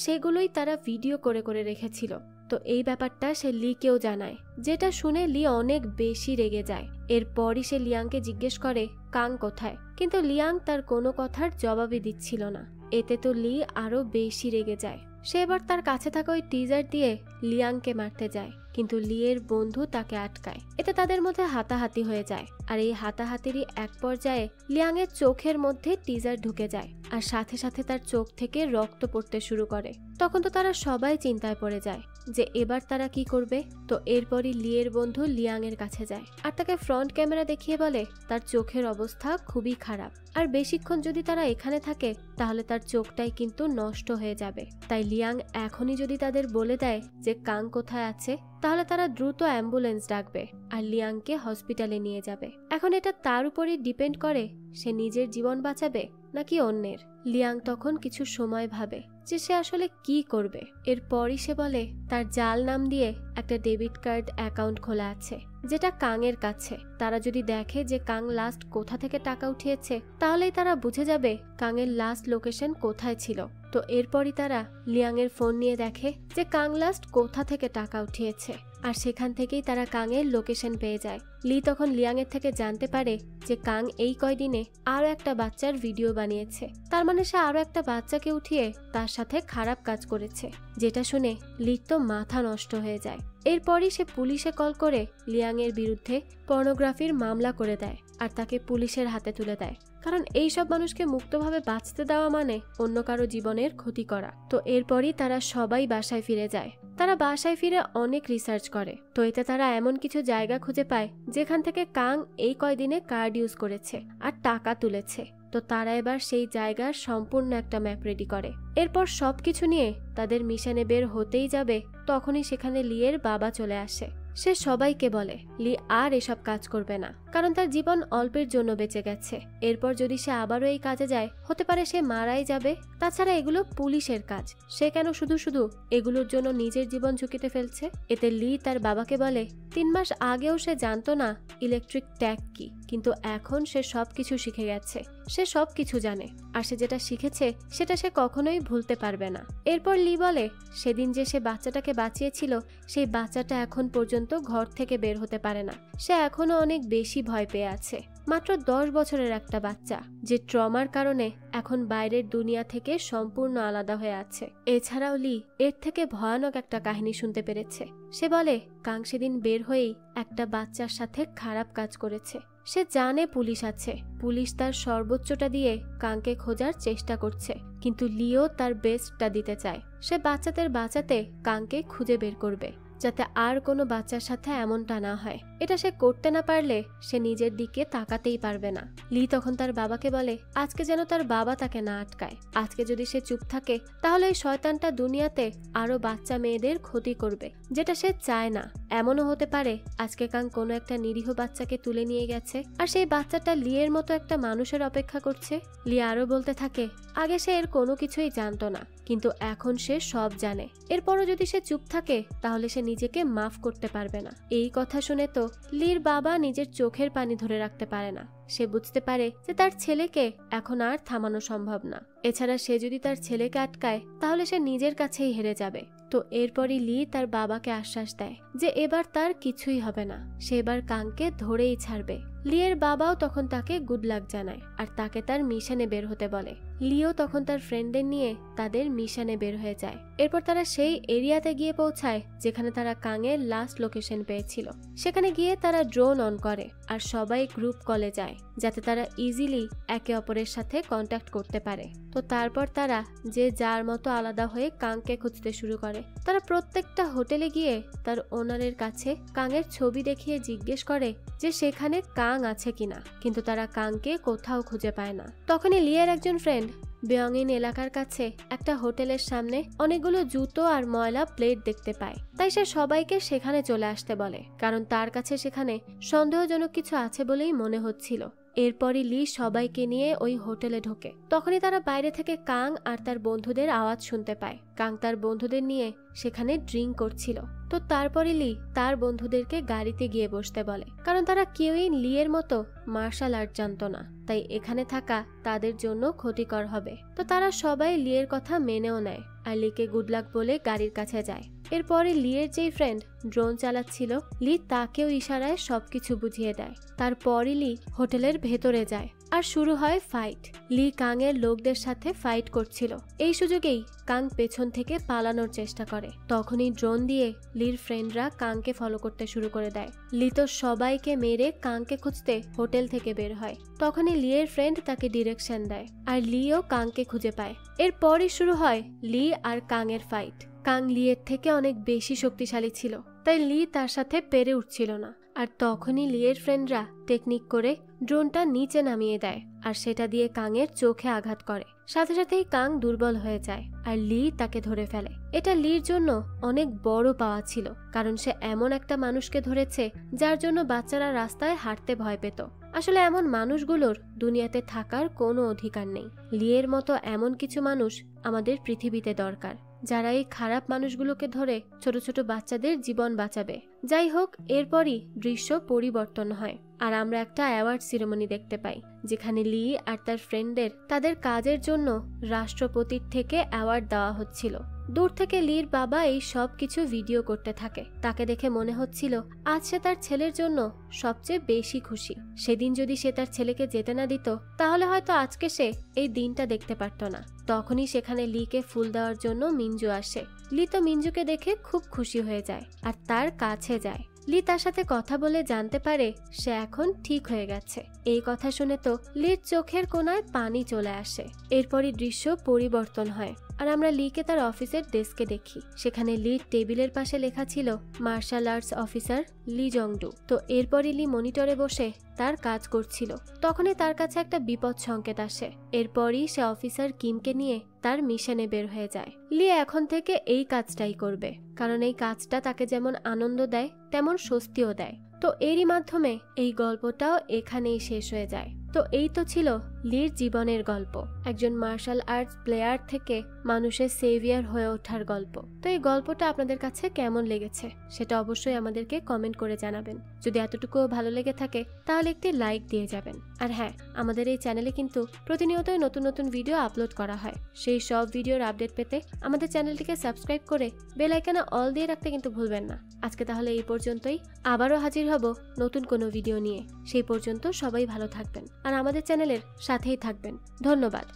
সেগুলোই তারা ভিডিও করে করে রেখেছিল। তো এই ব্যাপারটা সে লিকেও জানায়, যেটা শুনে লি অনেক বেশি রেগে যায়। এরপরই সে লিয়াংকে জিজ্ঞেস করে কাং কোথায়, কিন্তু লিয়াং তার কোনো কথার জবাবই দিচ্ছিল না। এতে তো লি আরো বেশি রেগে যায়। সে এবার তার কাছে থাকা ওই টিজার দিয়ে লিয়াংকে মারতে যায়, কিন্তু লিয়ের বন্ধু তাকে আটকায়। এতে তাদের মধ্যে হাতাহাতি হয়ে যায়, আর এই হাতাহাতিরই এক পর্যায়ে লিয়াংয়ের চোখের মধ্যে টিজার ঢুকে যায়, আর সাথে সাথে তার চোখ থেকে রক্ত পড়তে শুরু করে। তখন তো তারা সবাই চিন্তায় পড়ে যায় যে এবার তারা কি করবে। তো এরপরই লিয়ের বন্ধু লিয়াংয়ের কাছে যায় আর তাকে ফ্রন্ট ক্যামেরা দেখিয়ে বলে তার চোখের অবস্থা খুবই খারাপ, আর বেশিক্ষণ যদি তারা এখানে থাকে তাহলে তার চোখটাই কিন্তু নষ্ট হয়ে যাবে। তাই লিয়াং এখনই যদি তাদের বলে দেয় যে কাং কোথায় আছে, তাহলে তারা দ্রুত অ্যাম্বুলেন্স ডাকবে আর লিয়াংকে হসপিটালে নিয়ে যাবে। এখন এটা তার উপরই ডিপেন্ড করে সে নিজের জীবন বাঁচাবে নাকি অন্যের। লিয়াং তখন কিছু সময় ভাবে যে সে আসলে কি করবে। এরপরই সে বলে তার জাল নাম দিয়ে একটা ডেবিট কার্ড অ্যাকাউন্ট খোলা আছে, যেটা কাংয়ের কাছে। তারা যদি দেখে যে কাং লাস্ট কোথা থেকে টাকা উঠিয়েছে, তাহলেই তারা বুঝে যাবে কাংয়ের লাস্ট লোকেশন কোথায় ছিল। তো এরপরই তারা লিয়াংয়ের ফোন নিয়ে দেখে যে কাং লাস্ট কোথা থেকে টাকা উঠিয়েছে। আর সেখান থেকেই তারা কাংয়ের লোকেশন পেয়ে যায়। লি তখন লিয়াংয়ের থেকে জানতে পারে যে কাং এই কয়দিনে আরো একটা বাচ্চার ভিডিও বানিয়েছে। তার মানে সে আরো একটা বাচ্চাকে উঠিয়ে তার সাথে খারাপ কাজ করেছে। যেটা শুনে লির তো মাথা নষ্ট হয়ে যায়। এরপরই সে পুলিশে কল করে লিয়াংয়ের বিরুদ্ধে পর্নোগ্রাফির মামলা করে দেয় আর তাকে পুলিশের হাতে তুলে দেয়। কারণ এইসব মানুষকে মুক্তভাবে বাঁচতে দেওয়া মানে অন্য কারো জীবনের ক্ষতি করা। তো এরপরই তারা সবাই বাসায় ফিরে যায়। তারা বাসায় ফিরে অনেক রিসার্চ করে। তো এতে তারা এমন কিছু জায়গা খুঁজে পায় যেখান থেকে কাং এই কয়দিনে কার্ড ইউজ করেছে আর টাকা তুলেছে। তো তারা এবার সেই জায়গার সম্পূর্ণ একটা ম্যাপ রেডি করে। এরপর সবকিছু নিয়ে তাদের মিশনে বের হতেই যাবে, তখনই সেখানে লিয়ের বাবা চলে আসে। সে সবাইকে বলে লি আর এসব কাজ করবে না, কারণ তার জীবন অল্পের জন্য বেঁচে গেছে। এরপর যদি সে আবারও এই কাজে যায়, হতে পারে সে মারাই যাবে। তাছাড়া এগুলো পুলিশের কাজ, সে কেন শুধু শুধু এগুলোর জন্য নিজের জীবন ঝুঁকিতে ফেলছে। এতে লি তার বাবাকে বলে 3 মাস আগেও সে জানতো না ইলেকট্রিক ট্যাগ কি, কিন্তু এখন সে সবকিছু শিখে গেছে। সে সবকিছু জানে, আর সে যেটা শিখেছে সেটা সে কখনোই ভুলতে পারবে না। এরপর লি বলে সেদিন যে সে বাচ্চাটাকে বাঁচিয়েছিল, সেই বাচ্চাটা এখন পর্যন্ত ঘর থেকে বের হতে পারে না। সে এখনো অনেক বেশি ভয় পেয়ে আছে। মাত্র 10 বছরের একটা বাচ্চা, যে ট্রমার কারণে এখন বাইরের দুনিয়া থেকে সম্পূর্ণ আলাদা হয়ে আছে। এছাড়াও লি এর থেকে ভয়ানক একটা কাহিনী শুনতে পেরেছে। সে বলে কাং সেদিন বের হয়েই একটা বাচ্চার সাথে খারাপ কাজ করেছে। সে জানে পুলিশ আছে, পুলিশ তার সর্বোচ্চটা দিয়ে কাংকে খোঁজার চেষ্টা করছে, কিন্তু লিও তার বেস্টটা দিতে চায়। সে বাচ্চাদের বাঁচাতে কাংকে খুঁজে বের করবে, যাতে আর কোনো বাচ্চার সাথে এমনটা না হয়। এটা সে করতে না পারলে সে নিজের দিকে তাকাতেই পারবে না। লি তখন তার বাবাকে বলে আজকে যেন তার বাবা তাকে না আটকায়। আজকে যদি সে চুপ থাকে, তাহলে এই শয়তানটা দুনিয়াতে আরো বাচ্চা মেয়েদের ক্ষতি করবে, যেটা সে চায় না। এমনও হতে পারে আজকে কাং কোনো একটা নিরীহ বাচ্চাকে তুলে নিয়ে গেছে, আর সেই বাচ্চাটা লিয়ের মতো একটা মানুষের অপেক্ষা করছে। লি আরো বলতে থাকে আগে সে এর কোনো কিছুই জানতো না, কিন্তু এখন সে সব জানে। এরপরও যদি সে চুপ থাকে, তাহলে সে নিজেকে মাফ করতে পারবে না। এই কথা শুনে তো লির বাবা নিজের চোখের পানি ধরে রাখতে পারে না। সে বুঝতে পারে যে তার ছেলেকে এখন আর থামানো সম্ভব না। এছাড়া সে যদি তার ছেলেকে আটকায়, তাহলে সে নিজের কাছেই হেরে যাবে। তো এরপরই লি তার বাবাকে আশ্বাস দেয় যে এবার তার কিছুই হবে না, সে এবার কাংকে ধরেই ছাড়বে। লিয়ের বাবাও তখন তাকে গুড লাক জানায় আর তাকে তার মিশনে বের হতে বলে। লিও তখন তার ফ্রেন্ডদের নিয়ে তাদের মিশনে বের হয়ে যায়। এরপর তারা সেই এরিয়াতে গিয়ে পৌঁছায় যেখানে তারা কাংয়ের লাস্ট লোকেশন পেয়েছিল। সেখানে গিয়ে তারা ড্রোন অন করে আর সবাই গ্রুপ কলে যায়, যাতে তারা ইজিলি একে অপরের সাথে কন্ট্যাক্ট করতে পারে। তো তারপর তারা যে যার মতো আলাদা হয়ে কাংকে খুঁজতে শুরু করে। তারা প্রত্যেকটা হোটেলে গিয়ে তার ওনারের কাছে কাংয়ের ছবি দেখিয়ে জিজ্ঞেস করে যে সেখানে কাং আছে কিনা, কিন্তু তারা কাংকে কোথাও খুঁজে পায় না। তখনই লিয়ের একজন ফ্রেন্ড বেয়ংইন এলাকার কাছে একটা হোটেলের সামনে অনেকগুলো জুতো আর ময়লা প্লেট দেখতে পায়। তাই সে সবাইকে সেখানে চলে আসতে বলে, কারণ তার কাছে সেখানে সন্দেহজনক কিছু আছে বলেই মনে হচ্ছিল। এরপরই লি সবাইকে নিয়ে ওই হোটেলে ঢোকে। তখনই তারা বাইরে থেকে কাং আর তার বন্ধুদের আওয়াজ শুনতে পায়। কাং তার বন্ধুদের নিয়ে সেখানে ড্রিঙ্ক করছিল। তো তারপরে লি তার বন্ধুদেরকে গাড়িতে গিয়ে বসতে বলে, কারণ তারা কেউই লিয়ের মতো মার্শাল আর্ট জানতো না, তাই এখানে থাকা তাদের জন্য ক্ষতিকর হবে। তো তারা সবাই লিয়ের কথা মেনেও নেয় আর লিকে গুড লাক বলে গাড়ির কাছে যায়। এরপরে লিয়ের যেই ফ্রেন্ড ড্রোন চালাচ্ছিল, লি তাকেও ইশারায় সবকিছু বুঝিয়ে দেয়। তারপরই লি হোটেলের ভেতরে যায় আর শুরু হয় ফাইট। লি কাংয়ের লোকদের সাথে ফাইট করছিল। এই সুযোগেই কাং পেছন থেকে পালানোর চেষ্টা করে। তখনই ড্রোন দিয়ে লির ফ্রেন্ডরা কাংকে ফলো করতে শুরু করে দেয়। লি তো সবাইকে মেরে কাংকে খুঁজতে হোটেল থেকে বের হয়। তখনই লিয়ের ফ্রেন্ড তাকে ডিরেকশন দেয় আর লিও কাংকে খুঁজে পায়। এরপরই শুরু হয় লি আর কাংয়ের ফাইট। কাং লিয়ের থেকে অনেক বেশি শক্তিশালী ছিল, তাই লি তার সাথে পেরে উঠছিল না। আর তখনই লিয়ের ফ্রেন্ডরা টেকনিক করে ড্রোনটা নিচে নামিয়ে দেয় আর সেটা দিয়ে কাংয়ের চোখে আঘাত করে। সাথে সাথেই কাং দুর্বল হয়ে যায় আর লি তাকে ধরে ফেলে। এটা লির জন্য অনেক বড় পাওয়া ছিল, কারণ সে এমন একটা মানুষকে ধরেছে যার জন্য বাচ্চারা রাস্তায় হাঁটতে ভয় পেত। আসলে এমন মানুষগুলোর দুনিয়াতে থাকার কোনো অধিকার নেই। লিয়ের মতো এমন কিছু মানুষ আমাদের পৃথিবীতে দরকার, যারা এই খারাপ মানুষগুলোকে ধরে ছোট ছোট বাচ্চাদের জীবন বাঁচাবে। যাই হোক, এরপরই দৃশ্য পরিবর্তন হয় আর আমরা একটা অ্যাওয়ার্ড সেরেমনি দেখতে পাই, যেখানে লি আর তার ফ্রেন্ডদের তাদের কাজের জন্য রাষ্ট্রপতির থেকে অ্যাওয়ার্ড দেওয়া হচ্ছিল। দূর থেকে লির বাবা এই সব কিছু ভিডিও করতে থাকে। তাকে দেখে মনে হচ্ছিল আজ সে তার ছেলের জন্য সবচেয়ে বেশি খুশি। সেদিন যদি সে তার ছেলেকে যেতে না দিত, তাহলে হয়তো আজকে সে এই দিনটা দেখতে পারত না। তখনই সেখানে লিকে ফুল দেওয়ার জন্য মিঞ্জু আসে। লি তো মিঞ্জুকে দেখে খুব খুশি হয়ে যায় আর তার কাছে যায়। লি তার সাথে কথা বলে জানতে পারে সে এখন ঠিক হয়ে গেছে। এই কথা শুনে তো লির চোখের কোণায় পানি চলে আসে। এরপরই দৃশ্য পরিবর্তন হয় আর আমরা লিকে তার অফিসের ডেস্কে দেখি। সেখানে লির টেবিলের পাশে লেখা ছিল মার্শাল আর্টস অফিসার লি জংডু। তো এরপরই লি মনিটরে বসে তার কাজ করছিল। তখনই তার কাছে একটা বিপদ সংকেত আসে। এরপরই সে অফিসার কিমকে নিয়ে তার মিশনে বের হয়ে যায়। লি এখন থেকে এই কাজটাই করবে, কারণ এই কাজটা তাকে যেমন আনন্দ দেয় তেমন স্বস্তিও দেয়। তো এরই মাধ্যমে এই গল্পটাও এখানেই শেষ হয়ে যায়। তো এই তো ছিল লির জীবনের গল্প, একজন মার্শাল আর্টস প্লেয়ার থেকে মানুষের সেভিয়ার হয়ে ওঠার গল্প। তো এই গল্পটা আপনাদের কাছে কেমন লেগেছে সেটা অবশ্যই আমাদেরকে কমেন্ট করে জানাবেন। যদি এতটুকুও ভালো লেগে থাকে তাহলে একটি লাইক দিয়ে যাবেন। আর হ্যাঁ, আমাদের এই চ্যানেলে কিন্তু প্রতিনিয়তই নতুন নতুন ভিডিও আপলোড করা হয়। সেই সব ভিডিওর আপডেট পেতে আমাদের চ্যানেলটিকে সাবস্ক্রাইব করে বেল আইকনে অল দিয়ে রাখতে কিন্তু ভুলবেন না। আজকে তাহলে এই পর্যন্তই, আবারও হাজির হব নতুন কোনো ভিডিও নিয়ে। সেই পর্যন্ত সবাই ভালো থাকবেন আর আমাদের চ্যানেলের সাথেই থাকবেন। ধন্যবাদ।